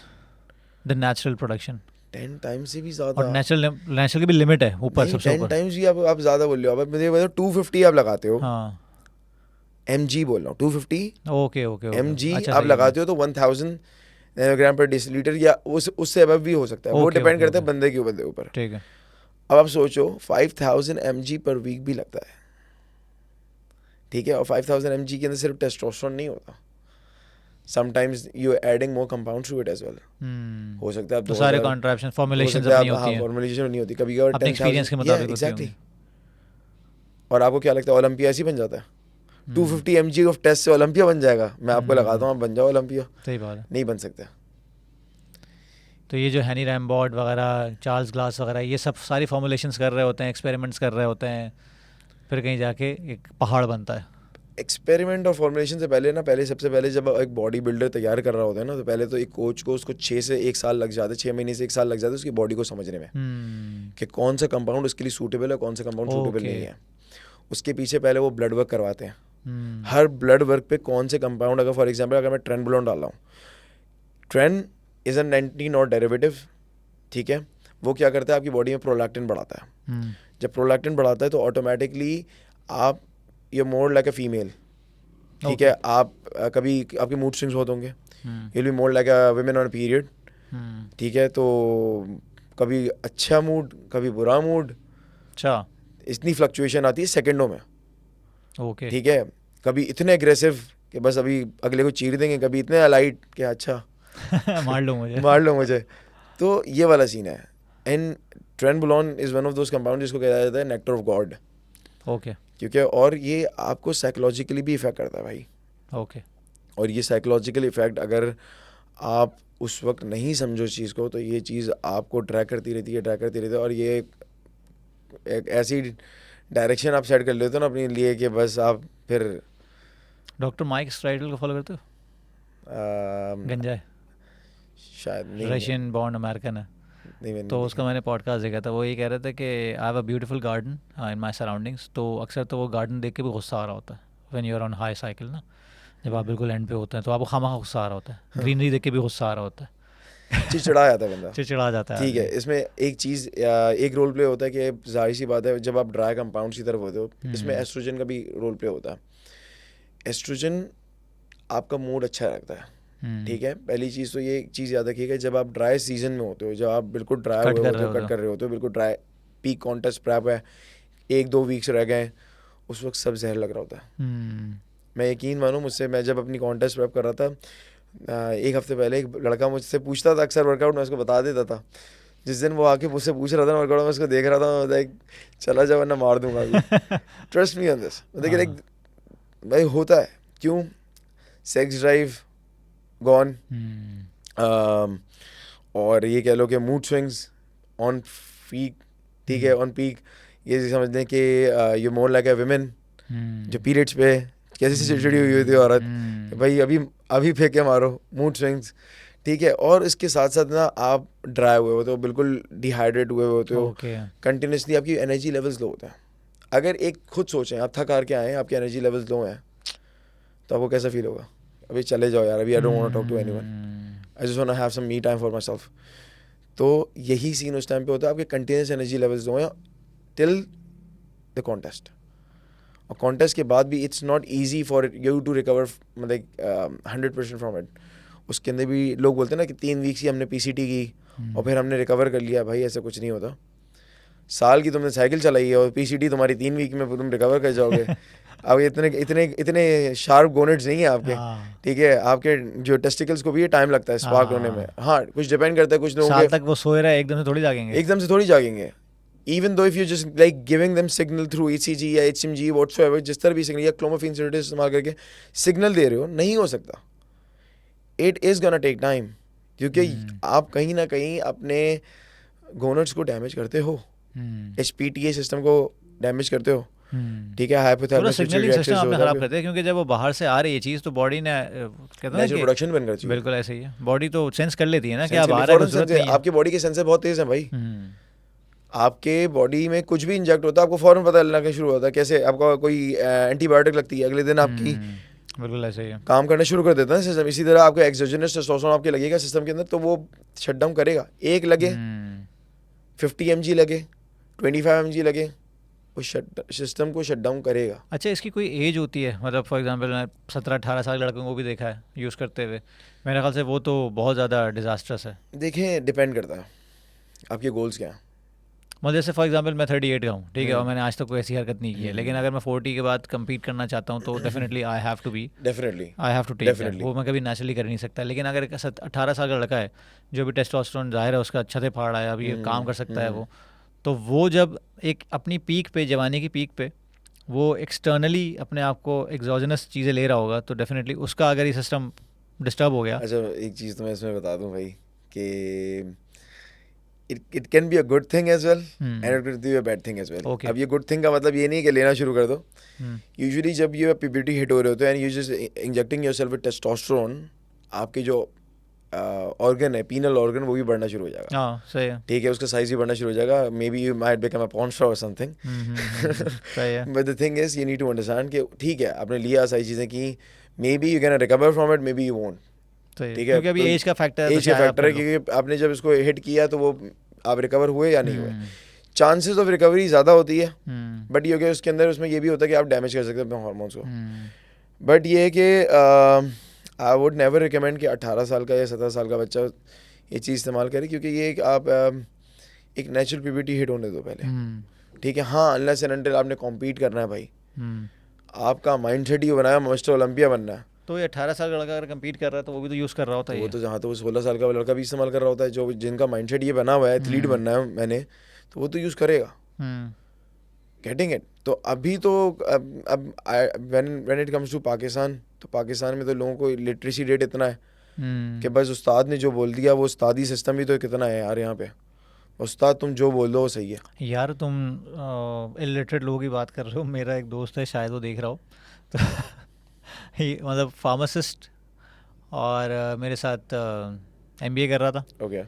the natural production. 10 times से भी और ज़्यादा. नेचुरल की भी लिमिट है ऊपर, नहीं, सबसे 10 ऊपर. टाइम्स भी आप ज़्यादा बोल रहे हो. अब मुझे बताओ 250 आप लगाते हो, हाँ. mg बोल रहा हूँ, 250 ओके ओके. mg अच्छा, आप सही है. लगाते हो तो 1000 नैनोग्राम पर डेसीलीटर या उससे अबव भी हो सकता है. वो ओके, डिपेंड ओके, करता है ओके. बंदे के बंदे ऊपर. ठीक है. अब आप सोचो 5,000 mg पर वीक भी लगता है. ठीक है, और 5,000 mg के अंदर सिर्फ टेस्टोस्टेरोन नहीं होता. Sometimes you are adding more compounds to it as well. हो सकता है आप तो सारे कॉन्ट्रैप्शन फॉर्मुलेशंस अपनी होती हैं, फॉर्मुलेशन नहीं होती कभी और अपने एक्सपीरियंस के मुताबिक होती एग्जैक्टली. होंगी. और आपको क्या लगता है ओलंपिया ऐसे ही बन जाता है? 250 mg ऑफ टेस्ट से ओलंपिया बन जाएगा? मैं आपको लगाता हूँ, आप बन जाओ ओलंपिया. सही बात है. नहीं बन सकते. तो ये जो हैनी रैमबॉर्ड वगैरह, चार्ल्स ग्लास वगैरह, ये सब सारी फॉर्मुलेशंस कर रहे होते हैं, एक्सपेरिमेंट्स कर रहे होते हैं, फिर कहीं जाके एक पहाड़ बनता है. एक्सपेरिमेंट और फॉर्मुलेशन से पहले ना, सबसे पहले जब एक बॉडी बिल्डर तैयार कर रहा होता है ना, तो पहले तो एक कोच को उसको 6 से 1 साल लग जाते, 6 महीने से 1 साल लग जाते उसकी बॉडी को समझने में कि कौन सा कंपाउंड उसके लिए सूटेबल है, कौन सा कंपाउंड सूटेबल नहीं है. उसके पीछे पहले वो ब्लड वर्क करवाते हैं. हर ब्लड वर्क पे कौन से कंपाउंड, अगर फॉर एग्जाम्पल अगर मैं ट्रेनबुलोन डाल रहा हूँ, train is an anti not derivative. ठीक है, वो क्या करता है आपकी बॉडी में प्रोलैक्टिन बढ़ाता है. जब प्रोलैक्टिन बढ़ाता है तो ऑटोमेटिकली आप you more like a female. ठीक है, आप कभी आपके मूड स्विंग्स बहुत होंगे, you will be more like a women on period. ठीक है, तो कभी अच्छा मूड, कभी बुरा मूड. अच्छा. इतनी फ्लक्चुएशन आती है सेकंडों में. ओके. ठीक है, कभी इतने एग्रेसिव कि बस अभी अगले को चीर देंगे, कभी इतने अलाइट कि अच्छा मार लो मुझे. मार लो मुझे. तो ये वाला सीन है. And trenbolone is one of those compound जिसको कहा जाता है नेक्टर ऑफ गॉड. ओके. क्योंकि और ये आपको साइकोलॉजिकली भी इफेक्ट करता है भाई. ओके. और ये साइकोलॉजिकल इफेक्ट अगर आप उस वक्त नहीं समझो चीज़ को, तो ये चीज़ आपको ड्रैग करती रहती है. और ये एक ऐसी डायरेक्शन आप सेट कर लेते हो ना अपने लिए कि बस आप फिर. डॉक्टर माइक स्ट्राइडल को फॉलो करते हो? गंजाए, शायद नहीं. रशियन बॉर्न अमेरिकन है. नहीं, तो उसका मैंने पॉडकास्ट देखा था. वो ये कह रहे थे कि I have a beautiful garden in my surroundings. तो अक्सर तो वो गार्डन देख के भी गुस्सा आ रहा होता है when you are on high cycle ना, जब आप बिल्कुल एंड पे होते हैं तो आपको खामा गुस्सा आ रहा होता है. ग्रीनरी देख के भी गुस्सा आ रहा होता है. चिड़चिड़ा जाता है बंदा. चिड़चिड़ा जाता है. ठीक है, इसमें एक चीज़, एक रोल प्ले होता है कि जाहिर सी बात है जब आप ड्राई कंपाउंड्स की तरफ होते हो, इसमें एस्ट्रोजन का भी रोल प्ले होता है. एस्ट्रोजन आपका मूड अच्छा रखता है. ठीक है, पहली चीज़ तो ये चीज़ याद रखिएगा, जब आप ड्राई सीजन में होते हो, जब आप बिल्कुल ड्राई हुए होते हो, कट कर रहे होते हो, बिल्कुल ड्राई, पीक कॉन्टेस्ट प्रैप है, 1-2 वीक्स रह गए, उस वक्त सब जहर लग रहा होता है. मैं यकीन मानूँ, मुझसे, मैं जब अपनी कॉन्टेस्ट प्रैप कर रहा था, 1 हफ्ते पहले एक लड़का मुझसे पूछता था अक्सर वर्कआउट, मैं उसको बता देता था. जिस दिन वो आके मुझसे पूछ रहा था ना वर्कआउट, मैं उसको देख रहा था, मैं चला जा वरना मार दूंगा अभी. Trust me on this. देखिए भाई होता है, क्यों? सेक्स ड्राइव गॉन, और ये कह लो कि मूड स्विंग्स ऑन पीक. ठीक है, ऑन पीक. ये समझ लें कि you more like a women जो पीरियड्स पे कैसे चिड़चिड़ी हुई होती है औरत, भाई अभी फेंक के मारो, मूड स्विंग्स. ठीक है, और इसके साथ साथ ना आप ड्राई हुए होते हो, बिल्कुल डिहाइड्रेट हुए होते हो, कंटिन्यूसली आपकी एनर्जी लेवल्स लो होते हैं। अगर एक खुद सोचें, आप थक हार के आए हैं, आपके एनर्जी लेवल्स लो हैं, तो आपको कैसा फील होगा? अभी चले जाओ यार, अभी I don't want to talk to anyone, I just want to have some me time for my self. तो यही सीन उस टाइम पे होता है, आपके कंटिन्यूस एनर्जी लेवल्स लो हैं टिल द कॉन्टेस्ट। और कॉन्टेस्ट के बाद भी it's not easy for you to recover मतलब 100% फ्रॉम इट। उसके अंदर भी लोग बोलते हैं ना कि 3 वीक्स ही हमने पीसीटी की और फिर हमने रिकवर कर लिया। भाई ऐसा कुछ नहीं होता। साल की तुमने साइकिल चलाई है और पीसीटी तुम्हारी 3 वीक में तुम रिकवर कर जाओगे। अब इतने शार्प गोनेट्स नहीं है आपके, ठीक है, आपके जो टेस्टिकल्स को भी टाइम लगता है स्पार्क होने में। हाँ, कुछ डिपेंड करता है, कुछ लोगों साल तक वो सोए रहे एकदम से थोड़ी जागेंगे। Even though if you're just like giving them signal through ECG या HMG whatsoever, जिस तरह भी सिग्नल या क्लोमिफेन सेडेटिव इस्तेमाल करके सिग्नल दे रहे हो, नहीं हो सकता। It is gonna take time, क्योंकि आप कहीं ना कहीं अपने गोनेट्स को डैमेज करते हो, HPTA सिस्टम को डैमेज करते हो, ठीक है, हाइपोथैलेमस सिग्नलिंग सिस्टम आपने खराब करते हैं, क्योंकि जब वो बाहर से आ रही है चीज़ तो बॉडी ने कहते हैं नेचुरल प्रोडक्शन बन करती है। बिल्कुल ऐसे ही है, बॉडी तो सेंस कर लेती है ना कि अब आ रहा है। आपकी बॉडी के सेंसर बहुत तेज हैं भाई। आपके बॉडी में कुछ भी इंजेक्ट होता है, आपको फौरन पता लगना शुरू होता है। कैसे आपका कोई एंटीबायोटिक लगती है, अगले दिन आपकी बिल्कुल ऐसे ही है, काम करना शुरू कर देता है सिस्टम। इसी तरह आपको एक्सोजेनस टेस्टोस्टेरोन आपके लगेगा सिस्टम के अंदर, तो वो शट डाउन करेगा। एक लगे 50 mg लगे 25 mg लगे, वो सिस्टम को शट डाउन करेगा। अच्छा, इसकी कोई एज होती है? मतलब फॉर एग्जांपल मैं 17-18 साल लड़कों को भी देखा है यूज़ करते हुए, मेरे ख्याल से वो तो बहुत ज़्यादा डिजास्टर्स है। देखें, डिपेंड करता है आपके गोल्स क्या हैं। मतलब जैसे फॉर एग्जांपल मैं 38 का हूँ, ठीक है, और मैंने आज तक कोई ऐसी हरकत नहीं की है, लेकिन अगर मैं 40 के बाद कम्पीट करना चाहता हूँ तो definitely I have to take that. वो मैं कभी नेचुरली कर नहीं सकता। लेकिन अगर 18 साल का लड़का है जो भी टेस्टोस्टेरोन जाहिर है उसका अच्छा से फाड़ रहा है, अभी काम कर सकता है वो जब एक अपनी पीक पे, जवानी की पीक पे वो एक्सटर्नली अपने आप को एक्सोजेनस चीज़ें ले रहा होगा, तो डेफिनेटली उसका अगर ये सिस्टम डिस्टर्ब हो गया। अच्छा, एक चीज़ तो मैं इसमें बता दूं भाई कि it can be a good thing as well and it could be a bad thing as well. Okay. अब ये good thing का मतलब ये नहीं कि लेना शुरू कर दो। Usually जब ये puberty hit हो रहे होते हैं and you just injecting yourself with testosterone, आपके जो ऑर्गन है, पीनल ऑर्गन, वो भी बढ़ना शुरू हो जाएगा। हाँ, सही है, ठीक है, उसका साइज भी बढ़ना शुरू हो जाएगा। Maybe you might become a porn star और समथिंग। सही है, but the thing is you need to understand कि ठीक है, आपने लिया सारी चीज़ें की, maybe you can recover from it, maybe you won't. ठीक है, क्योंकि अभी एज का फैक्टर है। एज का फैक्टर है, क्योंकि आपने जब इसको हिट किया तो वो आप रिकवर हुए या नहीं हुए। चांसेस ऑफ रिकवरी ज़्यादा होती है, बट ये कि उसके अंदर उसमें ये भी होता है कि आप डैमेज कर सकते हैं अपने हार्मोन्स को। बट ये है कि आई वुड नेवर रिकमेंड कि 18 साल का या 17 साल का बच्चा ये चीज़ इस्तेमाल करे, क्योंकि ये आप एक नेचुरल प्यूबर्टी हिट होने दो पहले। ठीक है, हाँ, अनलेस एंड अनटिल आपने कॉम्पीट करना है भाई, आपका माइंड सेट ही बनाया मिस्टर ओलंपिया बनना है, तो ये 18 साल का लड़का अगर कम्पीट कर रहा है तो वो भी तो यूज़ कर रहा होता है। वो तो जहाँ तो 16 साल का लड़का भी इस्तेमाल कर रहा होता है, जो जिनका माइंड सेट ये बना हुआ है एथलीट बनना है मैंने, तो वो तो यूज़ करेगा। Getting it. तो अभी तो अब when it comes to Pakistan, तो पाकिस्तान में तो लोगों को लिटरेसी रेट इतना है कि बस उस्ताद ने जो बोल दिया, वो उस्तादी सिस्टम भी तो कितना है यार यहाँ पे। उस्ताद तुम जो बोल दो वो सही है यार। तुम इलिटरेट लोगों की बात कर रहे हो, मेरा एक दोस्त है, शायद वो देख रहा हो, तो मतलब फार्मासिस्ट, और मेरे साथ MBA कर रहा था। ओके।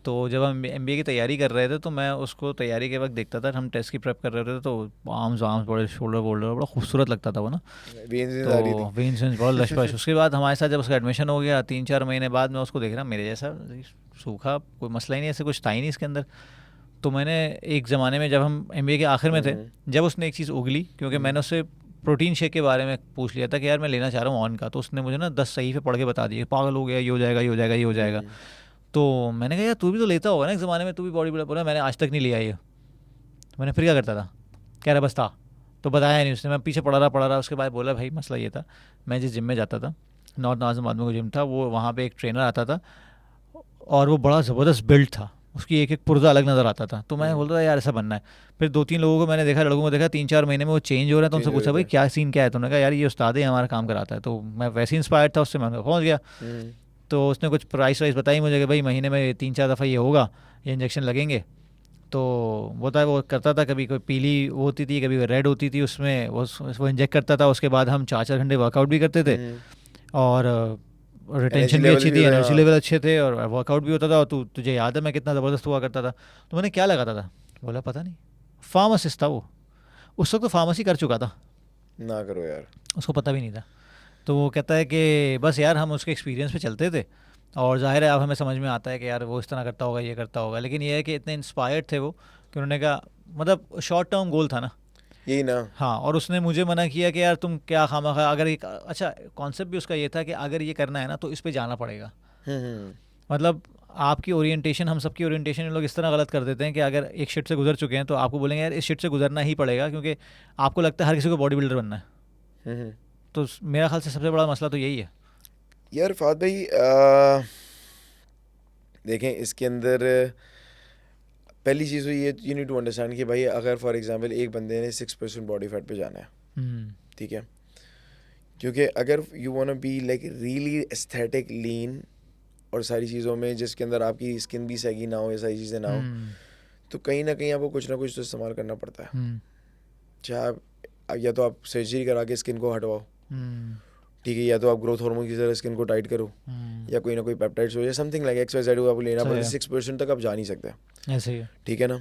तो जब हम MBA की तैयारी कर रहे थे तो मैं उसको तैयारी के वक्त देखता था, हम टेस्ट की प्रेप कर रहे थे, तो आर्म्स बड़े, शोल्डर बड़ा खूबसूरत लगता था वो ना, तो वेन्स बहुत लश। उसके बाद हमारे साथ जब उसका एडमिशन हो गया 3-4 महीने बाद, मैं उसको देख रहा, मेरे जैसा सूखा, कोई मसला ही नहीं, ऐसे कुछ था ही नहीं इसके अंदर। तो मैंने एक ज़माने में जब हम MBA के आखिर में थे, जब उसने एक चीज़ उगली, क्योंकि मैंने उससे प्रोटीन शेक के बारे में पूछ लिया था कि यार मैं लेना चाह रहा हूँ ऑन का, तो उसने मुझे ना 10 सही पे पढ़ के बता दिए, पागल हो गया, ये हो जाएगा, ये हो जाएगा, ये हो जाएगा। तो मैंने कहा यार तू भी तो लेता होगा ना एक ज़माने में, तू भी बॉडी बिल्डर। बोला मैंने आज तक नहीं लिया ये। मैंने फिर क्या करता था, कह रहा बस था, तो बताया नहीं उसने। मैं पीछे पढ़ा रहा। उसके बाद बोला भाई मसला ये था, मैं जिस जिम में जाता था, नॉर्थ नाज़िम आदमी का जिम था, वो वहाँ पे एक ट्रेनर आता था और वो बड़ा ज़बरदस्त बिल्ड था, उसकी एक एक पुर्जा अलग नज़र आता था। तो मैं बोलता था यार ऐसा बनना है। फिर 2-3 लोगों को मैंने देखा, लड़कों को देखा, 3-4 महीने में वो चेंज हो रहा है। तो उनसे पूछा भाई क्या सीन क्या है, तो उन्होंने कहा यार ये उस्ताद है, हमारा काम कराता है। तो मैं वैसे इंस्पायर्ड था उससे, मैं पहुँच गया। तो उसने कुछ प्राइस बताई मुझे कि भाई महीने में 3-4 दफ़ा ये होगा, ये इंजेक्शन लगेंगे। तो वो करता था, कभी कोई पीली होती थी, कभी रेड होती थी, उसमें वो इंजेक्ट करता था। उसके बाद हम 4-4 घंटे वर्कआउट भी करते थे और रिटेंशन भी level अच्छी भी थी, होता है, एनर्जी हाँ। लेवल अच्छे थे और वर्कआउट भी होता था, और तुझे याद है मैं कितना ज़बरदस्त हुआ करता था। तो मैंने क्या लगाता था, बोला पता नहीं, फार्मासिस्ट था वो, उस वक्त तो फार्मेसी कर चुका था, ना करो यार। उसको पता भी नहीं था। तो वो कहता है कि बस यार हम उसके एक्सपीरियंस पे चलते थे, और ज़ाहिर है अब हमें समझ में आता है कि यार वो इस तरह करता होगा, ये करता होगा, लेकिन ये है कि इतने इंस्पायर्ड थे वो कि उन्होंने कहा, मतलब शॉर्ट टर्म गोल था ना। यही ना। हाँ, और उसने मुझे मना किया कि यार तुम क्या खामखा, अगर एक अच्छा कॉन्सेप्ट भी उसका ये था कि अगर ये करना है ना तो इस पे जाना पड़ेगा। हम्म। मतलब आपकी ओरिएंटेशन, हम सबकी ओरिएंटेशन लोग इस तरह गलत कर देते हैं कि अगर एक शिट से गुजर चुके हैं तो आपको बोलेंगे यार इस शिट से गुजरना ही पड़ेगा, क्योंकि आपको लगता है हर किसी को बॉडी बिल्डर बनना है। हम्म। तो मेरा ख्याल से सबसे बड़ा मसला तो यही है। यार फाद भाई, देखें इसके अंदर पहली चीज़ तो ये, यू नीड टू अंडरस्टैंड कि भाई अगर फॉर एग्जांपल एक बंदे ने 6% बॉडी फैट पे जाना है, हम्म, ठीक है, क्योंकि अगर you want be like really aesthetic lean और सारी चीज़ों में जिसके अंदर आपकी स्किन भी सही ना हो, ये सारी चीज़ें ना हो, हम्म, तो कहीं ना कहीं आपको कुछ ना कुछ तो इस्तेमाल करना पड़ता है। हम्म, चाहे आप या तो आप सर्जरी करा के स्किन को हटवाओ, हम्म, ठीक है, या तो आप ग्रोथ हार्मोन की तरह स्किन को टाइट करो, या कोई ना कोई पेप्टाइड्स हो या समथिंग लाइक XYZ हो, आपको लेना सही पड़ता है। है, 6% तक आप जा नहीं सकते, ऐसे ही है। ठीक है ना।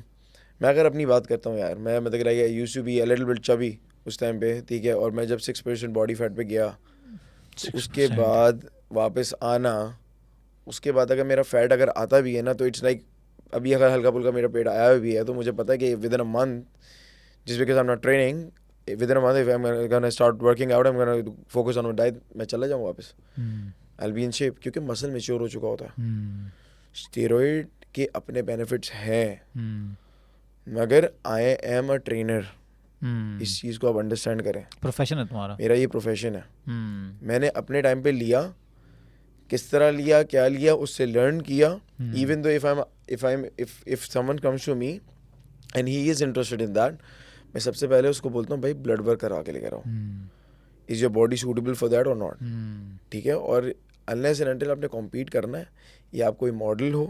मैं अगर अपनी बात करता हूँ यार, मैं मतलब like used to be a little bit chubby उस टाइम पे, ठीक है, और मैं जब 6% बॉडी फैट पे गया, तो उसके 6%। बाद वापस आना, उसके बाद अगर मेरा फैट अगर आता भी है ना, तो इट्स लाइक अभी अगर हल्का फुल्का मेरा पेट आया भी है तो मुझे पता है कि विद इन अ मंथ, जिस because I am not training, within a month if I am gonna start working out, I am gonna focus on my diet, मैं चला जाऊँ वापस, hmm, I will be in shape, क्योंकि muscle mature हो चुका होता है। हम्म, steroid के अपने बेनिफिट्स हैं, हम्म, मगर आई एम अ ट्रेनर, हम्म, इस चीज़ को आप अंडरस्टैंड करें। प्रोफेशन है तुम्हारा। मेरा ये प्रोफेशन है, हम्म, मैंने अपने टाइम पे लिया, किस तरह लिया, क्या लिया, उससे लर्न किया। Even though if someone comes to me and he is interested in that, मैं सबसे पहले उसको बोलता हूँ भाई ब्लड वर्क करा के लेकर आओ, is your body suitable for that और नॉट, ठीक है। और अनलेस एंड अनटिल आपने कॉम्पीट करना है, या आप कोई मॉडल हो,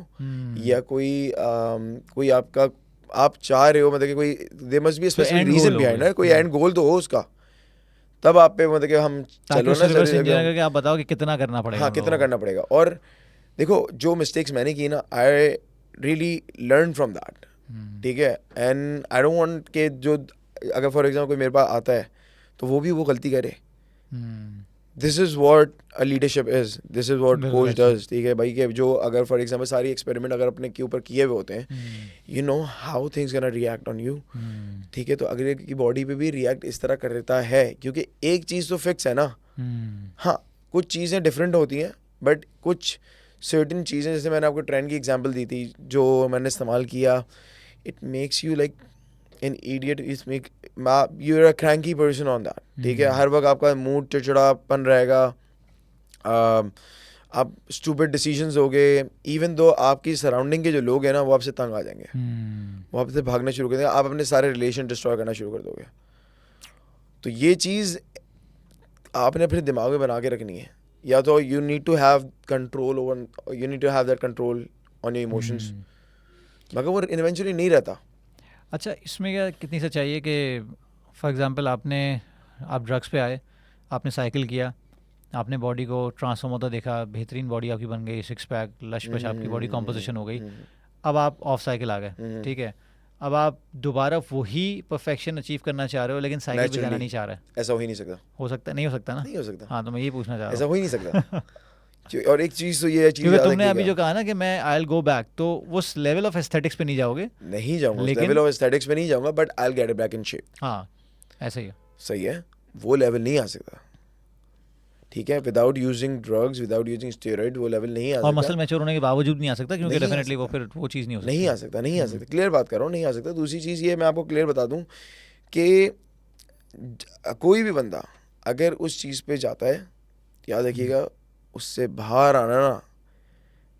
या कोई आपका आप चाह रहे हो, मतलब कि कोई दे मस्ट बी कोई स्पेसिफिक end रीजन goal हो बिहाइंड कोई। है, कोई एंड गोल तो हो उसका, तब आप पे मतलब कि हम ताकि चलो उससे ना रिवर्स सर। इंजीनियर करके आप बताओ कि कितना करना पड़ेगा हाँ, हम कितना लोगों को। करना पड़ेगा। और देखो जो मिस्टेक्स मैंने की ना, I really learn from that, ठीक है। एंड आई डोंट वांट के जो अगर फॉर एग्जाम्पल कोई मेरे पास आता है तो वो भी वो गलती करे। Hmm, this is what a leadership is, this is what बिल्कुल कोच ऐसे ही। डज, ठीक है भाई, के जो अगर फॉर एग्जाम्पल सारी एक्सपेरिमेंट अगर अपने के ऊपर किए हुए होते हैं, you know how things gonna react on you, ठीक है। तो अगले की बॉडी पे भी रिएक्ट इस तरह करता है, क्योंकि एक चीज़ तो फिक्स है ना। हाँ, कुछ चीज़ें डिफरेंट होती हैं, बट कुछ सर्टेन चीज़ें, जैसे मैंने आपको ट्रेंड की एग्जांपल दी थी जो मैंने इस्तेमाल किया, it makes you like an idiot, it's make you are a cranky person on that, ठीक है। हर वक्त आपका मूड चिड़चिड़ापन रहेगा, आप स्टूपिड डिसीजंस होगे, इवन दो आपकी सराउंडिंग के जो लोग हैं ना वो आपसे तंग आ जाएंगे, वो आपसे भागना शुरू कर देंगे, आप अपने सारे रिलेशन डिस्ट्रॉय करना शुरू कर दोगे। तो ये चीज़ आपने अपने दिमाग में बना के रखनी है, या तो you need to have control over, you need to have that control on your emotions, मगर वो इवेंचुअली नहीं रहता। अच्छा, इसमें क्या कितनी सच्चाई है कि फॉर एग्जांपल आप ड्रग्स पे आए, आपने साइकिल किया, आपने बॉडी को ट्रांसफॉर्म होता देखा, बेहतरीन बॉडी आपकी बन गई, सिक्स पैक, लश पश आपकी बॉडी कॉम्पोजिशन हो गई, अब आप ऑफ साइकिल आ गए, ठीक है। अब आप दोबारा वही परफेक्शन अचीव करना चाह रहे हो, लेकिन साइकिल पे जाना नेचुरली नहीं चाह रहे। ऐसा हो ही नहीं सकता, हो सकता नहीं, हो सकता ना। नहीं हो सकता, हाँ, तो मैं यही पूछना चाह ऐसा रहा हो ही नहीं सकता। हूँ। और एक चीज़ तो ये चीज़ क्योंकि याद तुमने अभी रखिएगा, जो कहा ना कि मैं आई विल गो बैक, तो उस लेवल ऑफ एस्थेटिक्स पे नहीं जाओगे, नहीं जाऊंगा उस लेवल लेकिन ऑफ एस्थेटिक्स पे नहीं जाऊंगा, but I will get it back in shape. हाँ, ऐसे ही है। सही है, वो लेवल नहीं आ सकता, ठीक है, without using drugs, without using steroid, वो लेवल नहीं आ और सकता, मसल मैच्योर होने के बावजूद नहीं आ सकता, क्योंकि नहीं आ डेफिनेटली वो सकता, फिर वो चीज़ नहीं हो नहीं सकती। आ सकता, नहीं आ सकता, क्लियर बात कर रहा हूँ, नहीं आ सकता। दूसरी चीज़ ये मैं आपको क्लियर बता दूँ कि कोई भी बंदा अगर उस चीज़ पे जाता है, याद रखिएगा, उससे बाहर आना ना,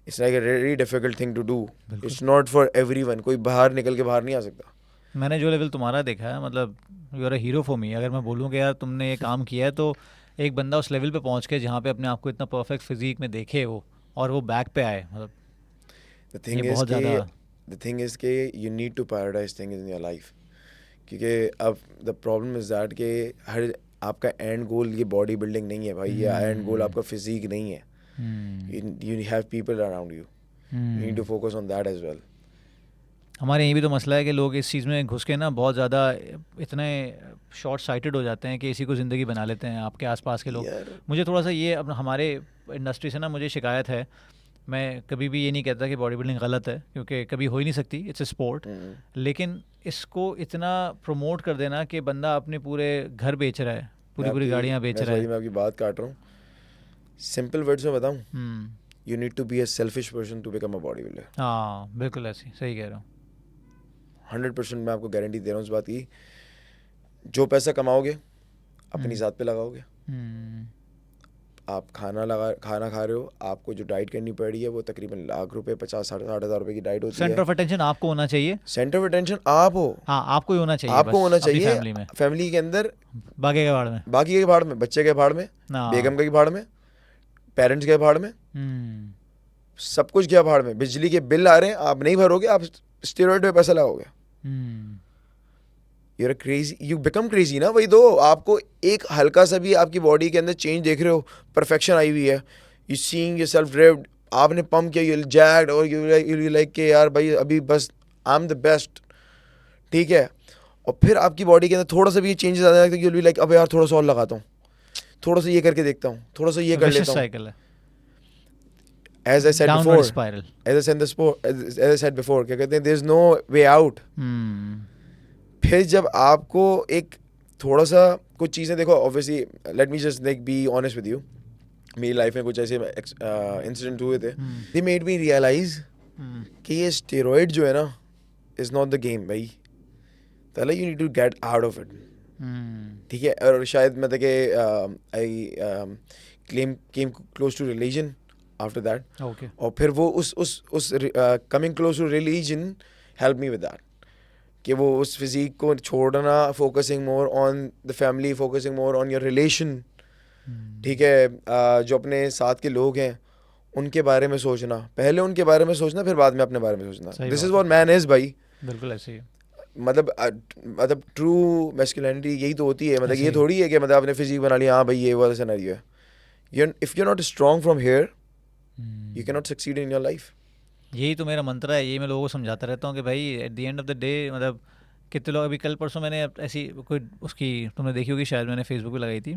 it's like a very difficult thing to do, it's not for everyone, कोई बाहर निकल के बाहर नहीं आ सकता। मैंने जो लेवल तुम्हारा देखा है, मतलब you are a hero for me. अगर मैं बोलूँ कि यार तुमने ये काम किया है, तो एक बंदा उस लेवल पे पहुँच के जहाँ पे अपने आप को इतना परफेक्ट फिजिक में देखे वो, और वो बैक पे आए, मतलब द ये थिंग इज़ बहुत के ज़्यादा। द थिंग इज़ के you need to prioritize things in your life, क्योंकि अब द प्रॉब्लम इज़ दैट कि हर आपका एंड गोल ये बॉडी बिल्डिंग नहीं है भाई, ये एंड गोल आपका फिजिक नहीं है, You have people around you. You need to focus on that as well. हमारे यहीं भी तो मसला है कि लोग इस चीज़ में घुस के ना बहुत ज़्यादा इतने शॉर्ट साइटेड हो जाते हैं कि इसी को ज़िंदगी बना लेते हैं आपके आसपास के लोग। मुझे थोड़ा सा ये अब हमारे इंडस्ट्री से ना मुझे शिकायत है। मैं कभी भी ये नहीं कहता कि बॉडी बिल्डिंग गलत है, क्योंकि कभी हो ही नहीं सकती, इट्स अ स्पोर्ट, लेकिन इसको इतना प्रमोट कर देना कि बंदा अपने पूरे घर बेच रहा है, पूरी गाड़ियाँ बेच रहा है। मैं आपकी बात काट रहा हूँ, सिंपल वर्ड्स में बताऊँ, you need to be a selfish person to become a body builder. हाँ बिल्कुल ऐसी, सही कह रहा हूँ। 100% मैं आपको गारंटी दे रहा हूँ इस बात की। जो पैसा कमाओगे अपनी ज़ात पे लगाओगे। आप खाना खा रहे हो, आपको जो डाइट करनी पड़ रही है वो तकरीबन लाख रुपए 50-60 रुपए की डाइट होती है। सेंटर ऑफ अटेंशन आपको होना चाहिए। सेंटर ऑफ अटेंशन आप हो। हाँ, आपको ही होना चाहिए। आपको होना चाहिए फैमिली में, फैमिली के अंदर, बाकी के भाड़ में, बच्चे के भाड़ में, बेगम के भाड़ में, पेरेंट्स के भाड़ में, सब कुछ के भाड़ में। बिजली के बिल आ रहे हैं, आप नहीं भरोगे, आप स्टेरॉइड पे पैसा लगाओगे, You're crazy, you become crazy ना। वही दो, आपको एक हल्का सा भी आपकी बॉडी के अंदर चेंज देख रहे हो, परफेक्शन आई हुई है, यू सीइंग योरसेल्फ रिप्ड, आपने पंप किया, यू जैक्ड, और यू लाइक के यार भाई अभी बस आई एम द बेस्ट, ठीक है। और फिर आपकी बॉडी के अंदर थोड़ा सा भी चेंजेस आ जाते हैं, यू लाइक अब यार थोड़ा सा और लगाता हूँ, थोड़ा सा ये करके देखता हूँ, थोड़ा सा ये कर लेता हूँ। As I said before, as I said before, क्या कहते हैं, there is no way out. फिर जब आपको एक थोड़ा सा कुछ चीज़ें देखो, obviously let me just like be honest with you, मेरी लाइफ में कुछ ऐसे इंसिडेंट हुए थे, दे मेड मी रियलाइज कि ये स्टेरॉइड जो है ना इज़ नॉट द गेम भाई, पहले you need to get out of it, ठीक है। और शायद मतलब कि I came close to religion after that, और फिर वो उस coming close to religion help me with that, कि वो उस फिजिक को छोड़ना, focusing more on the family, focusing more on your relation, ठीक है। जो अपने साथ के लोग हैं उनके बारे में सोचना, पहले उनके बारे में सोचना, फिर बाद में अपने बारे में सोचना। This is what man is भाई, बिल्कुल ऐसे ही। मतलब ट्रू मैस्कुलिनिटी यही तो होती है। मतलब ये थोड़ी है कि मतलब आपने फिजिक बना लिया, हाँ भाई ये वाला सिनेरियो है। If you are not strong from here, you can not succeed in your life. यही तो मेरा मंत्र है, यही मैं लोगों को समझाता रहता हूँ कि भाई eight the end of the day, मतलब कितने लोग, अभी कल परसों मैंने ऐसी कोई उसकी तुमने देखी होगी शायद, मैंने फेसबुक पे लगाई थी,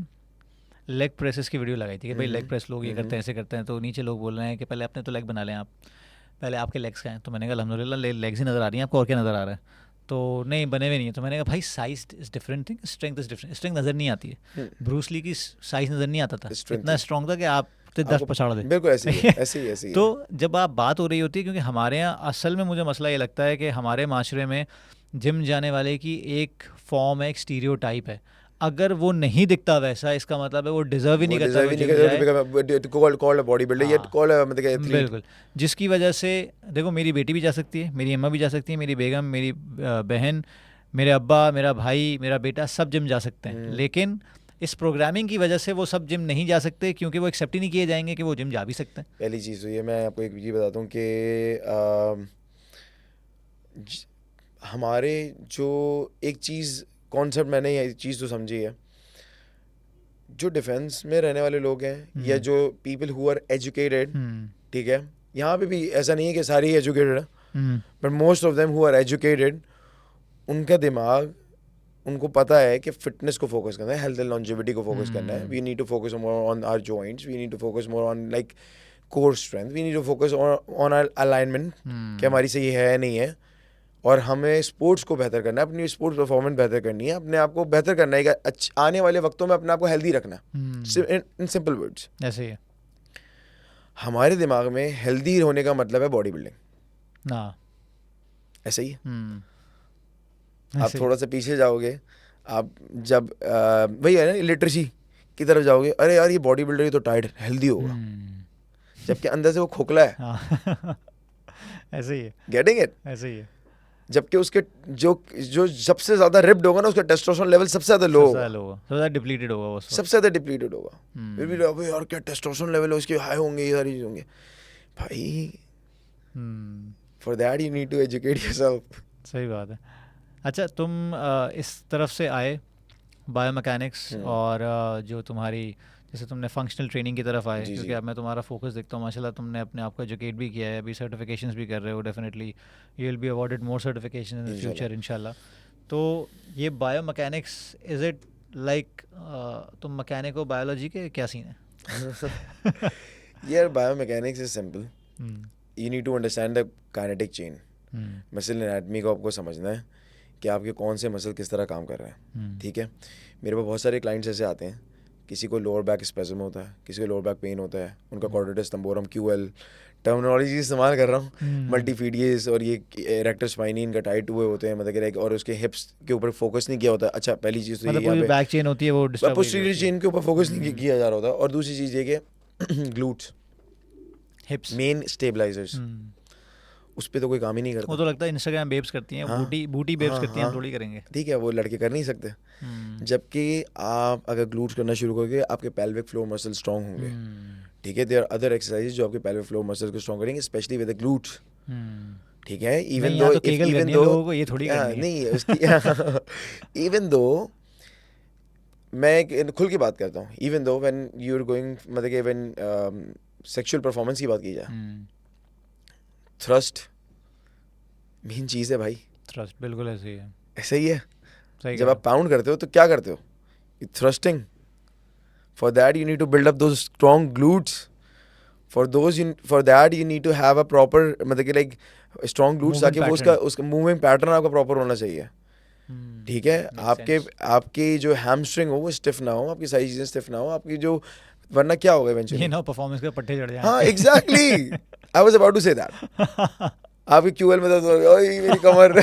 लेग प्रेसेस की वीडियो लगाई थी कि भाई लेग प्रेस लोग ये करते हैं, ऐसे करते हैं, तो नीचे लोग बोल रहे हैं कि पहले अपने तो लेग बना लें आप, पहले आपके लेग्स का हैं। तो मैंने कहा अल्हम्दुलिल्लाह लेग्स ही नज़र आ रही हैं आपको, और क्या नज़र आ रहा है? तो नहीं, बने हुए नहीं है। तो मैंने कहा भाई size is different thing, strength is different. Strength नज़र नहीं आती है, ब्रूस ली की साइज नज़र नहीं आता था, इतना स्ट्रॉन्ग था कि आप 10 पछाड़ दे। बिल्कुल ऐसे ही। तो जब आप बात हो रही होती है, क्योंकि हमारे यहाँ असल में मुझे मसला ये लगता है कि हमारे माशरे में जिम जाने वाले की एक फॉर्म है, एक स्टीरियोटाइप है। अगर वो नहीं दिखता वैसा, इसका मतलब है वो डिजर्व ही नहीं करता। बिल्कुल, जिसकी वजह से देखो मेरी बेटी भी जा सकती है, मेरी अम्मा भी जा सकती है, मेरी बेगम, मेरी बहन, मेरे अब्बा, मेरा भाई, मेरा बेटा, सब जिम जा सकते हैं। लेकिन इस प्रोग्रामिंग की वजह से वो सब जिम नहीं जा सकते, क्योंकि वो एक्सेप्ट ही नहीं किए जाएंगे कि वो जिम जा भी सकते हैं। पहली चीज़ तो ये मैं आपको एक ये बताता हूँ कि हमारे जो एक चीज़ कॉन्सेप्ट, मैंने ये चीज़ तो समझी है, जो डिफेंस में रहने वाले लोग हैं या जो पीपल हु आर एजुकेटेड, ठीक है, यहाँ पे भी ऐसा नहीं है कि सारे ही एजुकेटेड हैं, but most of them who are educated, उनका दिमाग, उनको पता है कि फिटनेस को फोकस करना है, हेल्थ एंड लॉन्जेविटी को फोकस करना है। We need to focus more on our joints, we need to focus more on like core strength, we need to focus on our alignment, कि हमारी सही है नहीं है, और हमें स्पोर्ट्स को बेहतर करना है, अपनी स्पोर्ट्स परफॉर्मेंस बेहतर करनी है, अपने आप को बेहतर करना है, आने वाले वक्तों में अपने आप को हेल्दी रखना है। इन सिंपल वर्ड्स ऐसे ही है। हमारे दिमाग में हेल्दी होने का मतलब है बॉडी बिल्डिंग ना, ऐसे ही। आप थोड़ा सा पीछे जाओगे, आप जब वही है ना लिटरेसी की तरफ जाओगे, अरे यार ये बॉडी बिल्डर ही तो टाइट हेल्दी होगा, जबकि अंदर से वो खोखला है। ऐसे ही है, गेटिंग इट? ऐसे ही है। जबकि उसके जो सबसे ज्यादा रिप्ड होगा ना, उसका टेस्टोस्टेरोन लेवल सबसे ज्यादा लो होगा, सबसे ज्यादा डिप्लीटेड होगा, सबसे ज्यादा डिप्लीटेड होगा। फिर भी अबे यार क्या टेस्टोस्टेरोन लेवल है उसके, हाई होंगे, ये सारी चीज़ होंगे भाई। For that you need to educate yourself. सही बात है। अच्छा, तुम इस तरफ से आए बायोमैकेनिक्स, और जो तुम्हारी जैसे तुमने फंक्शनल ट्रेनिंग की तरफ आए, जी, क्योंकि जी। अब मैं तुम्हारा फोकस देखता हूँ माशाल्लाह, तुमने अपने आप को एजुकेट भी किया है, अभी सर्टिफिकेशंस भी कर रहे हो, definitely you will be awarded more certification in the इंशाल्लाह। फ्यूचर इंशाल्लाह। तो ये बायोमैकेनिक्स, इज़ इट लाइक तुम मैकेनिक हो बायोलॉजी के, क्या सीन है? यार biomechanics is simple, hmm, you need to understand the kinetic chain. Muscle anatomy को आपको समझना है कि आपके कौन से मसल किस तरह काम कर रहे हैं, ठीक है। मेरे पास बहुत सारे क्लाइंट्स ऐसे आते हैं, किसी को लोअर बैक स्पेज़म होता है, किसी को लोअर बैक पेन होता है, उनका क्वाड्रेटिस तंबोरम क्यूएल, टर्मिनोलॉजी इस्तेमाल कर रहा हूँ, मल्टीफीडियस, और ये इरेक्टर स्पाइनी इनका टाइट हुए होते हैं, मतलब कि और उसके हिप्स के ऊपर फोकस नहीं किया होता। अच्छा, पहली चीज़ तो ये मतलब यहाँ पूरी पे बैक चेन होती है वो डिस्टर्ब पोस्टीरियर चेन के ऊपर फोकस नहीं किया जा रहा होता, और दूसरी चीज़ ये कि ग्लूट्स हिप्स। मेन स्टेबलाइजर्स, उस पर तो कोई काम ही नहीं वो करता। तो लगता है इंस्टाग्राम बेब्स करती हैं, हाँ, बूटी बूटी बेब्स हाँ, करती हैं, हम हाँ। थोड़ी करेंगे। ठीक है, वो लड़के कर नहीं सकते। जबकि आप अगर ग्लूट्स करना शुरू करोगे, आपके पेल्विक फ्लोर मसल स्ट्रांग होंगे, ठीक है। देयर आर अदर एक्सरसाइजेज जो आपके पेल्विक फ्लोर मसल को स्ट्रांग करेंगे, स्पेशली विद द ग्लूट्स, ठीक है। नहीं, इवन यहाँ दो तो केगल करनी है लोगों को, ये थोड़ी करनी है। नहीं उसकी इवन दो, मैं खुल के बात करता हूँ, even though when you are going, मतलब कि व्हेन सेक्सुअल परफॉर्मेंस की बात की जाए, थ्रस्ट मेन चीज़ है भाई। थ्रस्ट बिल्कुल ऐसे ही है, ऐसा ही है। सही जब कहा। आप पाउंड करते हो तो क्या करते हो? Thrusting. For that you need to build up those strong glutes, for that you need to have a proper, मतलब कि लाइक स्ट्रॉन्ग ग्लूट्स, Movement ताकि वो उसका मूविंग पैटर्न आपका प्रॉपर होना चाहिए, ठीक है। आपके जो हैमस्ट्रिंग हो वो स्टिफ ना हो, आपकी सारी चीज़ें स्टिफ ना हो, आपकी जो, वरना क्या होगा ये इवेंचुअली? ना परफॉर्मेंस के पट्टे चढ़ जाए। हाँ, exactly, I was about to say that. आपकी क्यूएल में दर्द हो गया, ओए मेरी कमर।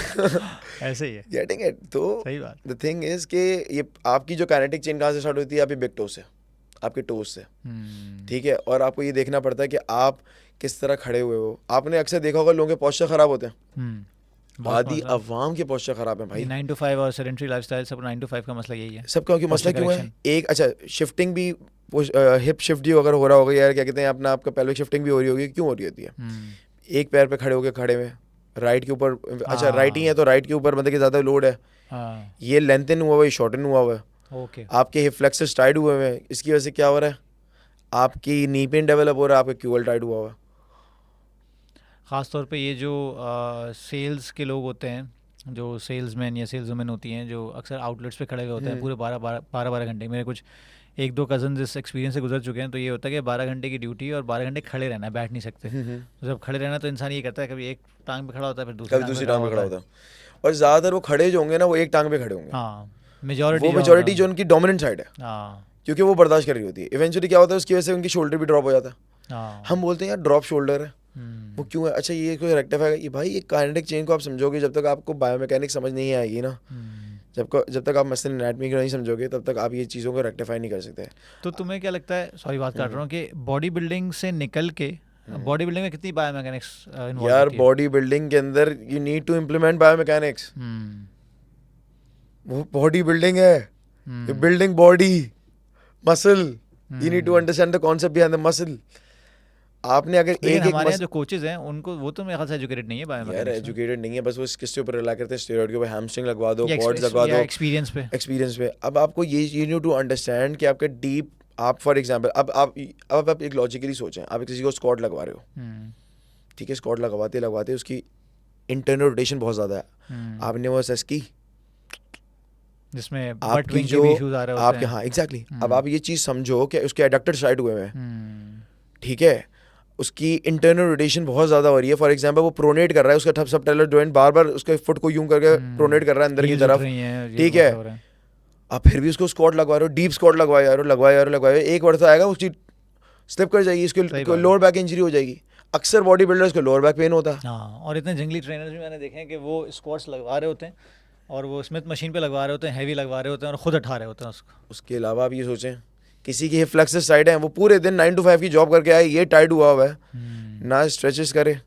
ऐसे ही है, गेटिंग इट? तो सही बात। द थिंग इज कि ये आपकी जो काइनेटिक चेन कहाँ से स्टार्ट होती है? आपकी बिग टो से, आपके टोस से, ठीक है। और आपको ये देखना पड़ता है कि आप किस तरह खड़े हुए हो। आपने अक्सर देखा होगा लोगों के पोस्चर खराब होते हैं, आधी अवाम के पोस्चर खराब है भाई। 9 to 5 और सेडेंटरी लाइफस्टाइल, सब 9 to 5 का मसला यही है। सबका क्यों मसला Posture क्यों है? correction। एक अच्छा, शिफ्टिंग भी, हिप शिफ्ट भी अगर हो रहा होगा यार, क्या कहते हैं अपना, आपका पेल्विक शिफ्टिंग भी हो रही होगी, क्यों हो रही होती है? एक पैर पे खड़े होके, खड़े में राइट के ऊपर, अच्छा राइट ही है तो राइट के ऊपर मतलब कि ज़्यादा लोड है, ये लेंथन हुआ हुआ है, शॉर्टन हुआ हुआ है, ओके। आपके हिप फ्लेक्सर्स टाइट हुए हुए हैं, इसकी वजह से क्या हो रहा है? आपकी नी पेन डेवलप हो रहा है, आपका क्यूएल टाइट हुआ हुआ है। ख़ास तौर पे ये जो सेल्स के लोग होते हैं, जो सेल्समैन या सेल्स वुमेन होती हैं, जो अक्सर आउटलेट्स पे खड़े हुए होते हैं पूरे 12 घंटे। मेरे कुछ 1-2 कज़न इस एक्सपीरियंस से गुजर चुके हैं, तो ये होता है कि 12 घंटे की ड्यूटी और 12 घंटे खड़े रहना है, बैठ नहीं सकते। तो जब खड़े रहना तो इंसान ये करता है, कभी एक टांग पे खड़ा होता है, फिर कभी दूसरी टांग पे खड़ा होता है। और ज़्यादातर वो खड़े जो होंगे ना, वो एक टांग पे खड़े होंगे। हाँ, वो मेजॉरिटी जो उनकी डोमिनेंट साइड है, हाँ, क्योंकि वो बर्दाश्त कर रही होती है। इवेंचुअली क्या होता है, उसकी वजह से उनकी शोल्डर भी ड्रॉप हो जाता है। हाँ। हम बोलते हैं यार ड्रॉप शोल्डर है, वो क्यों है? अच्छा, ये कोई रेक्टिफाई, ये भाई ये काइनेटिक चेन को आप समझोगे जब तक आपको बायोमैकेनिक्स समझ नहीं आएगी ना, जब तक आप मसल एनाटमी को नहीं समझोगे, तब तक आप ये चीज़ों को रेक्टिफाई नहीं कर सकते। तो तुम्हें क्या लगता है, सॉरी बात काट रहा हूँ, कि बॉडी बिल्डिंग से निकल के बॉडी बिल्डिंग में कितनी बायोमैकेनिक्स इन्वॉल्व यार होती है? बॉडी बिल्डिंग के अंदर you need to implement biomechanics. वो बॉडी बिल्डिंग है, building body muscle, you need to understand the concept behind the muscle. आपने अगर लेकिन एक हमारे यहाँ जो कोचेज हैं उनको, वो तो मेरे ख्याल से एजुकेटेड नहीं है यार बायोमैकेनिक्स में, एजुकेटेड नहीं है, बस वो किसके ऊपर रिलाई करते हैं? स्टेरॉइड के ऊपर, हैमस्ट्रिंग लगवा दो, या क्वाड्स लगवा दो, एक्सपीरियंस पे। एक्सपीरियंस पे। अब आपको ये यू नीड टू अंडरस्टैंड कि आपका डीप, आप फॉर एग्जांपल, अब आप एक लॉजिकली सोचें, आप किसी को स्क्वाट लगवा रहे हो, ठीक है, स्क्वाट लगवाते उसकी इंटरनल रोटेशन बहुत ज़्यादा है, आपने वो असेस की, जिसमें बट आपकी विंग के जो भी इश्यूज आ रहे होते आपके, हैं। हाँ एग्जैक्टली, अब आप ये चीज़ समझो कि उसके एडक्टर साइड हुए हैं, ठीक है, उसकी इंटरनल रोटेशन बहुत ज़्यादा हो रही है। फॉर एग्जांपल वो प्रोनेट कर रहा है, उसका सब टेलर जॉइंट बार बार उसके फुट को यूं करके प्रोनेट कर रहा है अंदर की तरफ, ठीक है। आप फिर भी उसको स्क्वाट लगवा रहे हो, डीप स्क्वाट लगवाए जा रहे हो, एक वर्ष आएगा उसकी स्लिप कर जाएगी, इसको लोअर बैक इंजरी हो जाएगी। अक्सर बॉडी बिल्डर्स को लोअर बैक पेन होता है। हाँ, और इतने जंगली ट्रेनर्स भी मैंने देखे हैं कि वो स्क्वाट्स लगवा रहे होते हैं और वो स्मिथ मशीन पे लगवा रहे होते हैं, हैवी लगवा रहे होते हैं और खुद उठा रहे होते हैं उसको। उसके अलावा आप ये सोचें, किसी की हिप फ्लेक्सर साइड है, वो पूरे दिन 9 to 5 की जॉब करके आए, ये टाइट हुआ हुआ है, ना स्ट्रेचेस करे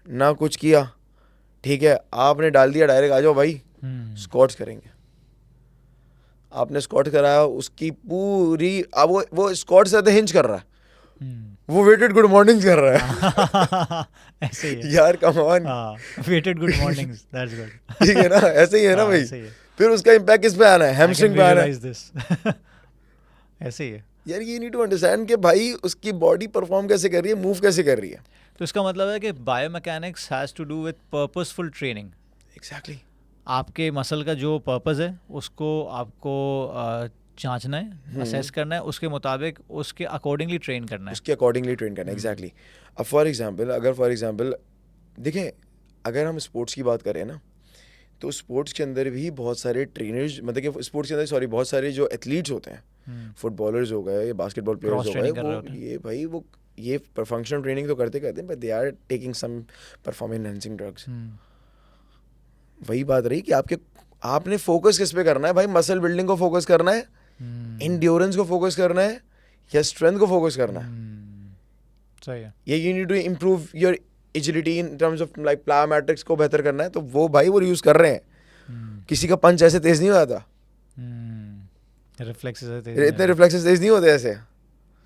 ना कुछ किया, ठीक है, आपने डाल दिया डायरेक्ट आ जाओ भाई स्क्वाट्स करेंगे। आपने स्क्वाट कराया, उसकी पूरी, अब वो स्क्वाट से हिंज कर रहा है, वो वेटेड गुड मॉर्निंग्स कर रहा है। ऐसे ही है यार come on, weighted good mornings, that's good. ठीक है ना, ऐसे ही है ना भाई। फिर उसका इम्पैक्ट किस पे आना है? हैमस्ट्रिंग पे आना है। ऐसे ही है यार ये नीड टू अंडरस्टैंड कि भाई उसकी बॉडी परफॉर्म कैसे कर रही है, मूव कैसे कर रही है. तो इसका मतलब है कि biomechanics has to do with purposeful training. Exactly. आपके मसल का जो पर्पस है उसको आपको जांचना है, असेस करना है, उसके मुताबिक उसके अकॉर्डिंगली ट्रेन करना है. उसके अकॉर्डिंगली ट्रेन करना है. एग्जैक्टली. अब फॉर एग्जांपल देखें, अगर हम स्पोर्ट्स की बात करें ना, तो स्पोर्ट्स के अंदर भी बहुत सारे ट्रेनर्स, मतलब कि स्पोर्ट्स के अंदर बहुत सारे जो एथलीट्स होते हैं, फुटबॉलर्स हो गए, बास्केटबॉल प्लेयर्स हो गए, वो ये फंक्शनल ट्रेनिंग तो करते हैं, but they are taking some performance enhancing drugs. वही बात रही कि आपने फोकस किस पे करना है भाई. मसल बिल्डिंग को फोकस करना है, इंड्योरेंस को फोकस करना है, या स्ट्रेंथ को फोकस करना है. सही है. ये you need to improve your agility in terms of like plyometrics को बेहतर करना है, तो वो भाई वो यूज कर रहे हैं. किसी का पंच ऐसे तेज नहीं होता, इतने रिफ्लेक्सेस तेज नहीं होते ऐसे.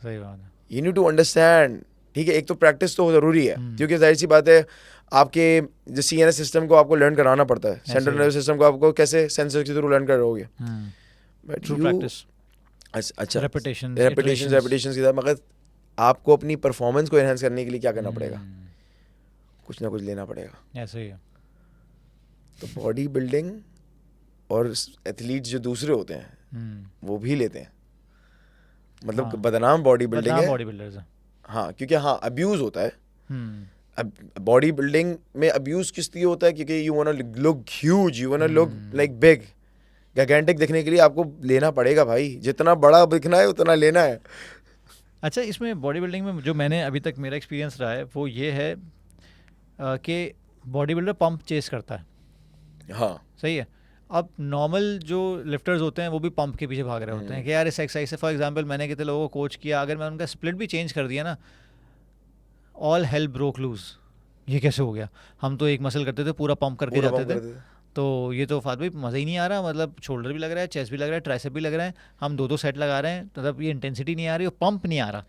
सही बात है. You need to understand. ठीक है, एक तो प्रैक्टिस तो जरूरी है, क्योंकि जाहिर सी बात है आपके जो CNS सिस्टम को आपको लर्न कराना पड़ता है. सेंट्रल नर्वस सिस्टम को आपको कैसे सेंसर के थ्रू लर्न करोगे. But through practice. अच्छा, रेपिटेशन के साथ. मगर आपको अपनी परफॉर्मेंस को एनहांस करने के लिए क्या करना पड़ेगा, कुछ ना कुछ लेना पड़ेगा. ऐसे ही है. तो बॉडी बिल्डिंग और एथलीट्स जो दूसरे होते हैं वो भी लेते हैं, मतलब बदनाम बॉडी बिल्डिंग है. बॉडी बिल्डर्स है. हाँ, क्योंकि हाँ अब्यूज होता है. अब बॉडी बिल्डिंग में अब्यूज किस लिए होता है, क्योंकि you want to look huge, you want to look like big, gigantic दिखने के लिए आपको लेना पड़ेगा भाई. जितना बड़ा दिखना है उतना लेना है. अच्छा, इसमें बॉडी बिल्डिंग में जो मैंने अभी तक मेरा एक्सपीरियंस रहा है वो ये है कि बॉडी बिल्डर पंप चेस करता है. हाँ, सही है. अब नॉर्मल जो लिफ्टर्स होते हैं वो भी पंप के पीछे भाग रहे होते हैं कि यार इस एक्सरसाइज से, फॉर एग्जांपल मैंने कितने लोगों को कोच किया, अगर मैं उनका स्प्लिट भी चेंज कर दिया ना, ऑल हेल ब्रोक लूज. ये कैसे हो गया, हम तो एक मसल करते थे पूरा पंप करके जाते थे, तो ये तो फात भाई मज़ा ही नहीं आ रहा. मतलब शोल्डर भी लग रहा है, चेस्ट भी लग रहा है, ट्राइसेप भी लग रहा है, हम 2-2 सेट लगा रहे हैं, मतलब ये इंटेंसिटी नहीं आ रही और पंप नहीं आ रहा.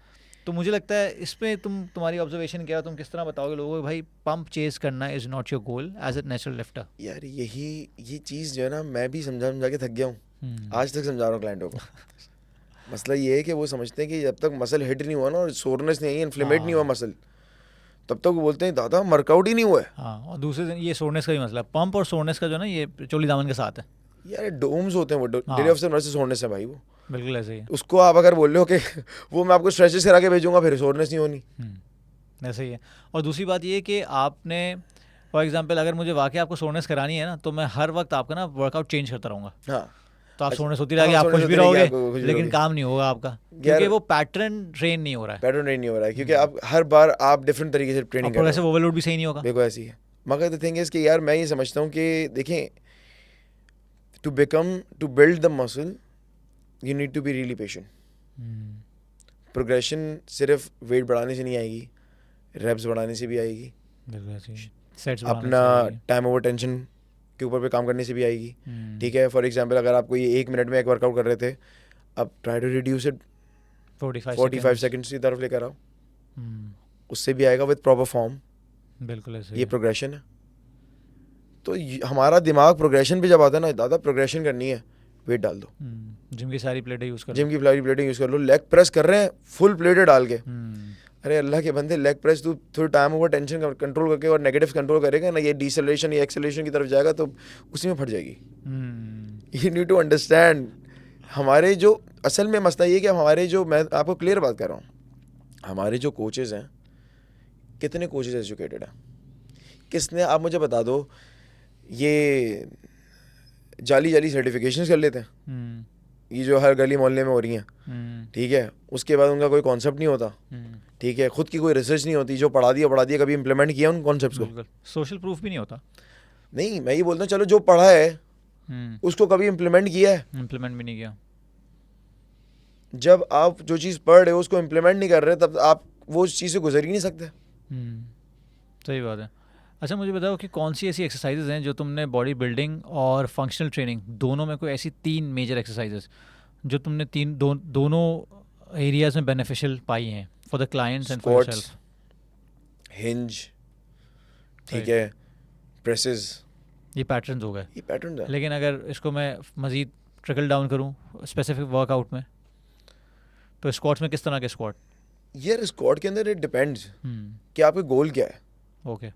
तो मुझे लगता है इसमें तुम्हारी ऑब्जर्वेशन क्या है, तुम किस तरह बताओगे लोगों को भाई पंप चेस करना is not your goal as a natural lifter. यार ये चीज़ जो है ना, मैं भी समझा के थक गया हूँ. आज तक समझा रहा हूँ क्लाइंटों को. मसला ये है कि वो समझते हैं कि जब तक मसल हिट नहीं हुआ ना और सोरनेस नहीं आई, इन्फ्लेमेट नहीं हुआ मसल, तब तक वो बोलते हैं दादा वर्कआउट ही नहीं हुआ है. हाँ, और दूसरे दिन ये सोरनेस का भी मसला, पंप और सोरनेस का जो ना ये चोली दामन के साथ है. यार डोम्स होते हैं वो, डेली ऑफ नर्स सोरनेस है भाई वो. बिल्कुल ऐसे ही. उसको आप अगर बोल रहे हो कि वो मैं आपको स्ट्रेचेस करा के भेजूंगा, फिर सोरनेस नहीं होनी. ऐसे ही है. और दूसरी बात ये कि आपने फॉर एग्जांपल अगर मुझे वाकई आपको सोरनेस करानी है ना, तो मैं हर वक्त आपका ना वर्कआउट चेंज करता रहूँगा. हाँ, तो आप सोरनेस होती रहेगी, आप खुश भी रहोगे, लेकिन काम नहीं होगा आपका, क्योंकि वो पैटर्न ट्रेन नहीं हो रहा है. पैटर्न ट्रेन नहीं हो रहा है, क्योंकि आप हर बार आप डिफरेंट तरीके से ट्रेनिंग कर रहे हो. वैसे ओवरलोड भी सही नहीं होगा. देखो ऐसी है. मगर द थिंग इज कि यार मैं ये समझता हूँ कि देखें, to build the muscle you need to be really patient. Progression सिर्फ वेट बढ़ाने से नहीं आएगी, रेप्स बढ़ाने से भी आएगी, अपना टाइम ओवर टेंशन के ऊपर पे काम करने से भी आएगी. ठीक है, फॉर एग्जांपल अगर आपको ये 1 मिनट में एक वर्कआउट कर रहे थे, अब try to reduce it 45 seconds की तरफ लेकर आओ, उससे भी आएगा विद प्रॉपर फॉर्म. बिल्कुल ऐसे. ये प्रोग्रेशन है. तो हमारा दिमाग प्रोग्रेशन पे जब आता है ना, दादा प्रोग्रेशन करनी है, वेट डाल दो, जिम की सारी प्लेटें यूज़ कर लो, लेग प्रेस कर रहे हैं फुल प्लेटें डाल के. अरे अल्लाह के बंदे, लेग प्रेस तू थोड़ा टाइम ओवर टेंशन कंट्रोल करके और नेगेटिव कंट्रोल करेगा ना, ये डिसेलरेशन या एक्सेलरेशन की तरफ जाएगा तो उसी में फट जाएगी. You need to understand. हमारे जो असल में मसला ये कि हमारे जो, मैं आपको क्लियर बात कर रहा हूँ, हमारे जो कोचेज़ हैं, कितने कोचेज़ एजुकेटेड हैं, किसने, आप मुझे बता दो, ये जाली सर्टिफिकेशंस कर लेते हैं, ये जो हर गली मोहल्ले में हो रही हैं. ठीक है, उसके बाद उनका कोई कॉन्सेप्ट नहीं होता. ठीक है, खुद की कोई रिसर्च नहीं होती, जो पढ़ा दिया, कभी इम्प्लीमेंट किया उन कॉन्सेप्ट्स को. सोशल प्रूफ भी नहीं होता. नहीं, मैं ये बोलता हूँ चलो जो पढ़ा है उसको कभी इम्प्लीमेंट किया है? इम्प्लीमेंट भी नहीं किया. जब आप जो चीज़ पढ़ रहे हो उसको इम्प्लीमेंट नहीं कर रहे, तब आप वो उस चीज़ से गुजर ही नहीं सकते. सही बात है. अच्छा, मुझे बताओ कि कौन सी ऐसी एक्सरसाइजेज हैं जो तुमने बॉडी बिल्डिंग और फंक्शनल ट्रेनिंग दोनों में, कोई ऐसी 3 मेजर एक्सरसाइजेज जो तुमने दोनों एरियाज में बेनिफिशियल पाई हैं for the clients and for yourself? Hinge, ठीक है, प्रेसेस, ये पैटर्न्स हो गए. ये पैटर्न्स है. लेकिन अगर इसको मैं मज़ीद ट्रिकल डाउन करूँ स्पेसिफिक वर्कआउट में, तो स्क्वाट्स में किस तरह के स्क्वाट? यार स्क्वाट के अंदर इट डिपेंड्स कि आपका गोल क्या है. ओके.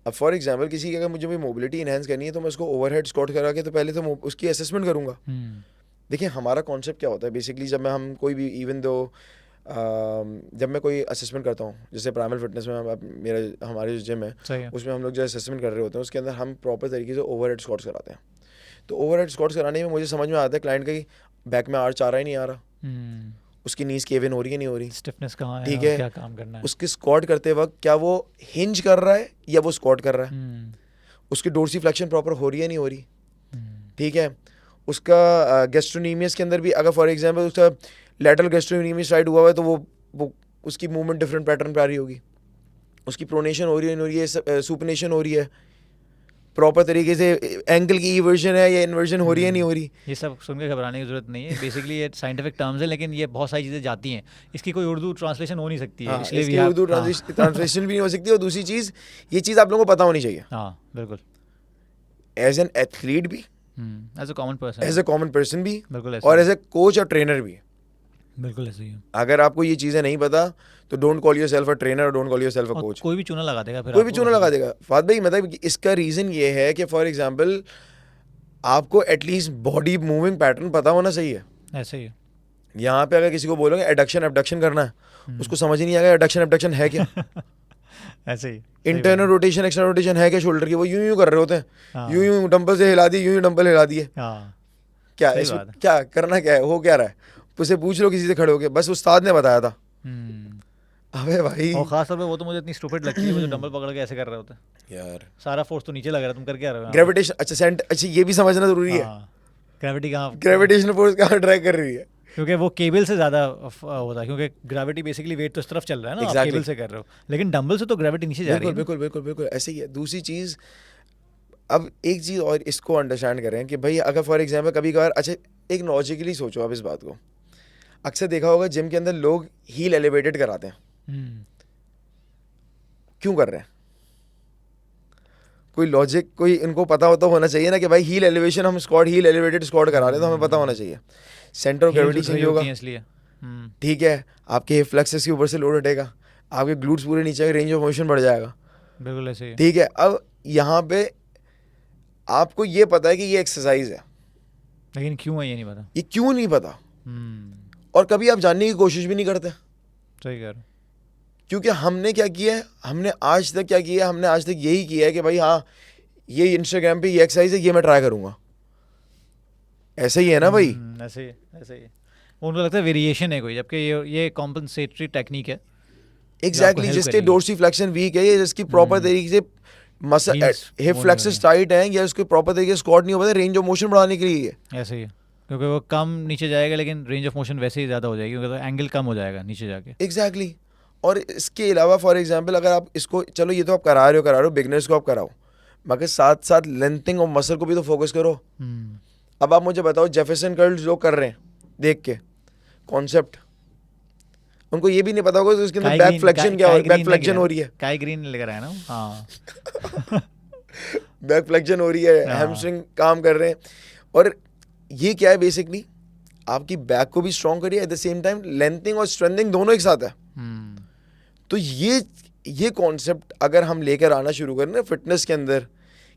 अब फॉर एग्जांपल किसी की अगर मुझे भी मोबिलिटी इनहेंस करनी है तो मैं उसको ओवरहेड स्क्वाट करा के तो पहले तो उसकी असेसमेंट करूंगा. देखिए हमारा कॉन्सेप्ट क्या होता है बेसिकली, जब मैं हम कोई भी इवन दो जब मैं कोई असेसमेंट करता हूँ, जैसे प्राइमल फिटनेस में मेरा हमारे जो जिम है उसमें हम लोग जो असेसमेंट कर रहे होते हैं उसके अंदर हम प्रॉपर तरीके से ओवरहेड स्क्वाट्स कराते हैं. तो ओवरहेड स्क्वाट्स कराने में मुझे समझ में आता है क्लाइंट का कि बैक में आर्च आ रहा है नहीं आ रहा, उसकी नीज केव इन हो रही है नहीं हो रही, स्टिफनेस कहाँ है, ठीक है, क्या काम करना है, उसकी स्क्वाट करते वक्त क्या वो हिंज कर रहा है या वो स्क्वाट कर रहा है, उसकी डोर्सी फ्लेक्शन प्रॉपर हो रही है नहीं हो रही, ठीक है. उसका गैस्ट्रोनीमियस के अंदर भी अगर फॉर एग्जांपल उसका लैटरल गैस्ट्रोनीमियस राइट हुआ है तो वो उसकी मूवमेंट डिफरेंट पैटर्न पे आ रही होगी, उसकी प्रोनेशन हो रही है नहीं हो रही है, सुपनेशन हो रही है, प्रॉपर तरीके से एंगल की इवर्जन है या इन्वर्जन हो रही है नहीं हो रही. ये सब सुन के घबराने की जरूरत नहीं है. बेसिकली ये साइंटिफिक टर्म्स है लेकिन ये बहुत सारी चीज़ें जाती हैं, इसकी कोई उर्दू ट्रांसलेशन हो नहीं सकती है. इसलिए इसकी उर्दू ट्रांसलेशन भी नहीं हो सकती. और दूसरी चीज़, ये चीज़ आप लोगों को पता होनी चाहिए. हाँ बिल्कुल. एज एन एथलीट भी, एज ए कॉमन पर्सन भी, बिल्कुल, और एज ए कोच और ट्रेनर भी. बिल्कुल ऐसे ही है. अगर आपको ये चीज़ें नहीं पता तो don't call yourself a trainer और don't call yourself a coach. कोई भी चूना लगा देगा फिर, कोई भी चूना लगा देगा. फात भाई मतलब इसका रीज़न ये है कि फॉर एग्जांपल आपको एटलीस्ट बॉडी मूविंग पैटर्न पता होना चाहिए. ऐसे ही है. यहाँ पे अगर किसी को बोलोगे एडक्शन एबडक्शन करना है, उसको समझ ही नहीं आएगा एडक्शन एबडक्शन है क्या. ऐसे ही. इंटरनल रोटेशन एक्सटर्नल रोटेशन है क्या शोल्डर की, वो यूं यूं कर रहे होते हैं. यूं यूं डंबल से हिला दिए, यूं यूं डंबल हिला दिए. क्या इसमें क्या करना, क्या है, हो क्या रहा है, उससे पूछ लो किसी से खड़े होके, बस उस्ताद ने बताया था. अबे भाई, और खास तौर पे वो तो मुझे इतनी स्टूपिड लगती है वो जो डंबल पकड़ के ऐसे कर रहे होते हैं यार. सारा फोर्स तो नीचे लग रहा है, तुम कर क्या रहे हो? ग्रेविटेशन, अच्छा ये भी समझना जरूरी है. ग्रेविटी कहाँ, ग्रेविटेशनल फोर्स कहाँ ड्रैग कर रही है, क्योंकि वो केबल से ज़्यादा होता है, क्योंकि ग्रेविटी बेसिकली वेट तो इस तरफ चल रहा है ना, आप केबल से कर रहे हो, लेकिन डंबल से तो ग्रेविटी नीचे जा रही है. बिल्कुल बिल्कुल बिल्कुल ऐसे ही है. दूसरी चीज़, अब एक चीज़ और इसको अंडरस्टैंड करें कि भाई अगर फॉर एग्जाम्पल कभी कभार, अच्छा एक लॉजिकली सोचो आप इस बात को, अक्सर देखा होगा जिम के अंदर लोग हील एलिवेटेड कराते हैं. क्यों कर रहे हैं, कोई लॉजिक, कोई इनको पता होना चाहिए ना कि भाई हील एलिवेशन, हम स्क्वाट हील एलिवेटेड स्क्वाट करा रहे हैं तो हमें पता होना चाहिए सेंटर ऑफ ग्रेविटी चेंज होगा, इसलिए ठीक है, आपके हिप फ्लेक्सस के ऊपर से लोड हटेगा, आपके ग्लूट्स पूरे नीचे, रेंज ऑफ मोशन बढ़ जाएगा. बिल्कुल ऐसे ही, ठीक है. अब यहाँ पे आपको ये पता है कि ये एक्सरसाइज है, लेकिन क्यों है ये नहीं पता. ये क्यों नहीं पता, और कभी आप जानने की कोशिश भी नहीं करते. सही कह रहे हो. क्योंकि हमने क्या किया है, हमने आज तक क्या किया है, हमने आज तक यही किया है कि भाई हाँ ये इंस्टाग्राम पे ये एक्सरसाइज है, ये मैं ट्राई करूँगा. ऐसा ही है ना भाई. ऐसे ही उनको लगता है वेरिएशन है कोई, जबकि ये कॉम्पनसेटरी टेक्निक है. एग्जैक्टली, जिसके डोर्सी फ्लेक्शन वीक है या जिसकी प्रॉपर तरीके से मसल हिप फ्लेक्सस टाइट है या उसके प्रॉपर तरीके से स्क्वाट नहीं हो पाता, रेंज ऑफ मोशन बढ़ाने के लिए है. ऐसे ही है, क्योंकि वो कम नीचे जाएगा लेकिन रेंज ऑफ मोशन वैसे ही ज़्यादा हो जाएगी, क्योंकि तो एंगल कम हो जाएगा नीचे जाके. एग्जैक्टली. और इसके अलावा फॉर एग्जांपल अगर आप इसको, चलो ये तो आप करा रहे हो बिगनर्स को आप कराओ, मगर साथ साथ लेंथिंग और मसल को भी तो फोकस करो. अब आप मुझे बताओ जेफरसन कर्ल्स लोग कर रहे हैं देख के कॉन्सेप्ट, उनको ये भी नहीं पता होगा तो उसके अंदर बैक फ्लेक्शन क्या हो, बैक फ्लेक्शन हो रही है, काई ग्रीन लेकर आया ना. हाँ बैक फ्लेक्शन हो रही है, हैमस्ट्रिंग काम कर रहे हैं. और ये क्या है बेसिकली, आपकी बैक को भी स्ट्रॉन्ग करिए, eight the same time lengthening और स्ट्रेंथनिंग दोनों एक साथ है. तो ये कॉन्सेप्ट अगर हम लेकर आना शुरू करें ना फिटनेस के अंदर,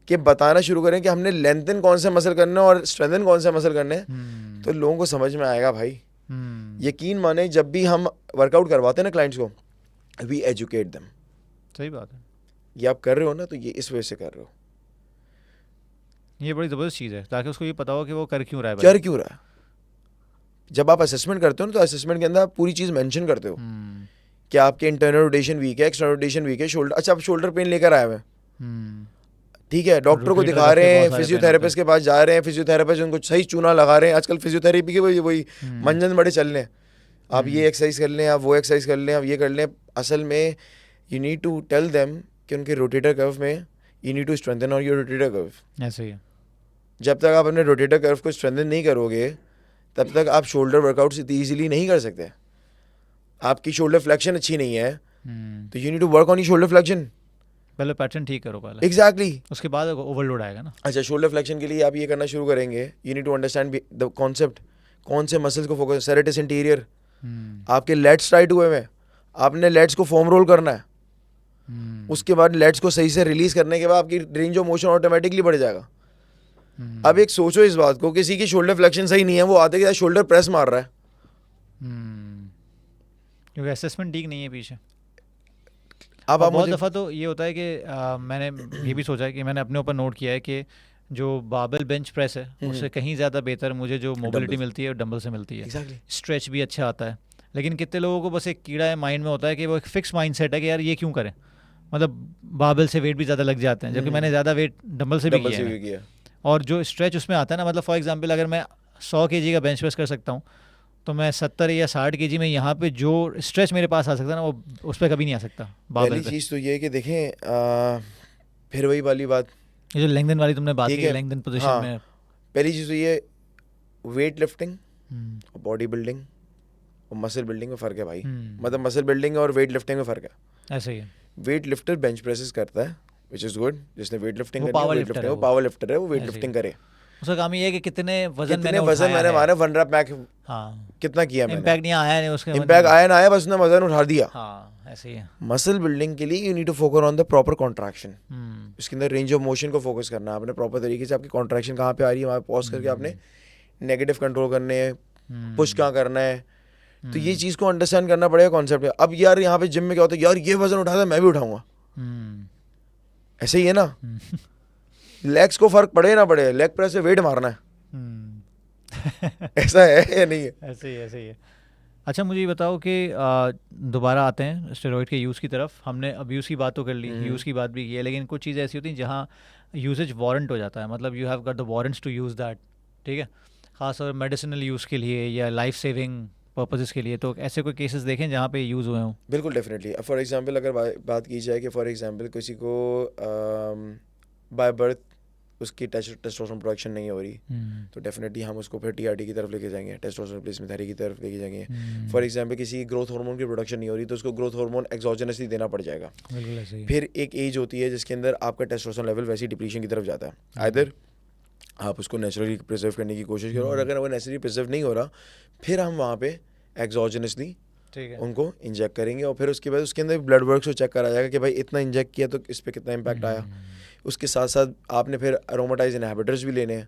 कि बताना शुरू करें कि हमने लेंथन कौन से मसल करने और स्ट्रेंथन कौन से मसल करने हैं, तो लोगों को समझ में आएगा भाई. यकीन माने जब भी हम वर्कआउट करवाते हैं ना क्लाइंट्स को, वी एजुकेट देम. सही बात है. ये आप कर रहे हो ना तो ये इस वजह से कर रहे हो. ये बड़ी ज़बरदस्त चीज़ है, ताकि उसको ये पता हो कि वो कर क्यों रहा है. जब आप असेसमेंट करते हो ना तो असेसमेंट के अंदर आप पूरी चीज़ मेंशन करते हो कि आपके इंटरनल रोटेशन वीक है, एक्सटर्नल रोटेशन वीक है, शोल्डर, अच्छा आप शोल्डर पेन लेकर आए हुए हैं, ठीक है, डॉक्टर को दिखा रहे हैं, फिजियोथेरेपिस्ट के पास जा रहे हैं, फिजियोथेरेपिस्ट उनको सही चूना लगा रहे हैं. आजकल फिजियोथेरेपी के वही मंजन बड़े चल रहे हैं, आप ये एक्सरसाइज कर लें, आप वो एक्सरसाइज कर लें, आप ये कर लें. असल में you need to tell them कि उनके रोटेटर कर्व में यू नीड टू स्ट्रेंथन और योर रोटेटर कर्व. ऐसे ही है. जब तक आप अपने रोटेटर कर्व को स्ट्रेंथन नहीं करोगे तब तक आप शोल्डर वर्कआउट इतनी ईजिली नहीं कर सकते. आपकी शोल्डर फ्लेक्शन अच्छी नहीं है तो you need to work on your shoulder flexion. पहले पैटर्न ठीक करो पहले. एग्जैक्टली. उसके बाद ओवरलोड आएगा ना. अच्छा, शोल्डर फ्लेक्शन के लिए आप ये करना शुरू करेंगे, you need to understand the concept, कौन से मसल्स को फोकस, सेरेटस इंटीरियर, आपके लेट्स टाइट हुए हुए, आपने लेट्स को फोम रोल करना है, उसके बाद लेट्स को सही से रिलीज करने के बाद आपकी रेंज ऑफ मोशन ऑटोमेटिकली बढ़ जाएगा। अब एक सोचो इस बात को, किसी की शोल्डर फ्लेक्शन सही नहीं है, वो आते के साथ शोल्डर प्रेस मार रहा है, क्योंकि असेसमेंट ठीक नहीं है पीछे। अब और आप बहुत मुझे दफ़ा तो ये होता है कि मैंने ये भी सोचा है कि मैंने अपने ऊपर नोट किया है कि जो बारबेल बेंच प्रेस है उससे कहीं ज़्यादा बेहतर मुझे जो मोबिलिटी Dumbbell। मिलती है डंबल से मिलती है। एग्जैक्टली स्ट्रेच भी अच्छा आता है। लेकिन कितने लोगों को बस एक कीड़ा है माइंड में होता है कि वो एक फिक्स माइंड सेट है कि यार ये क्यों करें, मतलब बारबेल से वेट भी ज़्यादा लग जाते हैं, जबकि मैंने ज़्यादा वेट डंबल से भी डबल किया से है। भी किया। और जो स्ट्रेच उसमें आता है ना, मतलब फॉर एग्जांपल अगर मैं 100 केजी का बेंच प्रेस कर सकता हूँ तो मैं 70 या 60 केजी में यहाँ पे जो स्ट्रेच मेरे पास आ सकता है ना, वो उस पर कभी नहीं आ सकता बारबेल पहली पे। चीज़ तो ये है कि देखें, फिर वही वाली बात, ये जो लेंथन वाली तुमने बात ठीक की, है, लेंथन पोजीशन हाँ, में। पहली चीज़ तो ये वेट लिफ्टिंग हम्म, और बॉडी बिल्डिंग और मसल बिल्डिंग में फ़र्क है भाई। हम्म, मतलब मसल बिल्डिंग और वेट लिफ्टिंग में फ़र्क है। ऐसे ही है। वेट लिफ्टर बेंच प्रेसेस करता है, विच इज़ गुड। जिसने वेट लिफ्टिंग वो करनी है, पावर वेट लिफ्टर लिफ्टिंग है वो वो, पावर लिफ्टर है, वो वेट ऐसे ही लिफ्टिंग है। करे। उसका काम ये है कि कितने वजन कितने मैंने वजन उठाया मैंने है। मारे, 1 रैप मैक हाँ, कितना किया मैंने, इम्पैक्ट नहीं आया नहीं उसके इम्पैक्ट मतलब। आया ना आया, बस उसने वजन उठा दिया। हाँ, ऐसे ही है। मसल बिल्डिंग के लिए you need to focus on the proper contraction. Hmm, इसके अंदर रेंज ऑफ मोशन को फोकस करना है आपने, प्रॉपर तरीके से आपकी कॉन्ट्रैक्शन कहाँ पे आ रही है, वहाँ पॉज करके आपने नेगेटिव कंट्रोल करने हैं, पुश कहाँ करना है। तो ये चीज़ को अंडरस्टैंड करना पड़ेगा कॉन्सेप्ट में। अब यार यहाँ पे जिम में क्या होता है, यार ये वजन उठाता है मैं भी उठाऊंगा, ऐसे ही है ना। लेग्स को फर्क पड़े ना पड़े, लेग प्रेस से वेट मारना है, ऐसा है या नहीं है। ऐसे ही ऐसे ही है। अच्छा मुझे ये बताओ कि दोबारा आते हैं स्टेरॉइड के यूज़ की तरफ। हमने अब्यूज़ की बात तो कर ली, यूज़ की बात भी की है, लेकिन कुछ चीज़ें ऐसी होती हैं जहाँ यूजेज वारंट हो जाता है, मतलब you have got the warrants to use that, ठीक है, खासतौर मेडिसिनल यूज़ के लिए या लाइफ सेविंग पर्पसेस के लिए। तो ऐसे कोई केसेस देखें जहाँ पे यूज़ हुए हों। बिल्कुल डेफिनेटली। फॉर एग्जांपल अगर बात की जाए कि फॉर एग्जांपल किसी को बाय बर्थ उसकी टेस्टोस्टेरोन प्रोडक्शन नहीं हो रही, तो डेफिनेटली हम उसको फिर टीआरटी की तरफ लेके जाएंगे, टेस्टोस्टेरोन रिप्लेसमेंट थेरेपी की तरफ लेके जाएंगे। फॉर एग्जांपल किसी की ग्रोथ हार्मोन की प्रोडक्शन नहीं हो रही, तो उसको ग्रोथ हार्मोन एक्सोजेनसली देना पड़ जाएगा। बिल्कुल ऐसे ही है। फिर एक एज होती है जिसके अंदर आपका टेस्टोस्टेरोन लेवल वैसी डिप्लीशन की तरफ जाता है। आइदर आप उसको नेचुरली प्रिजर्व करने की कोशिश करो, और अगर वो नेचुरली प्रिजर्व नहीं हो रहा, फिर हम वहाँ पे एक्सोजेनसली ठीक है। उनको इंजेक्ट करेंगे, और फिर उसके बाद उसके अंदर ब्लड वर्क को चेक करा जाएगा कि भाई इतना इंजेक्ट किया तो इस पर कितना इम्पैक्ट आया। उसके साथ साथ आपने फिर अरोमाटाइज इनहिबिटर्स भी लेने हैं।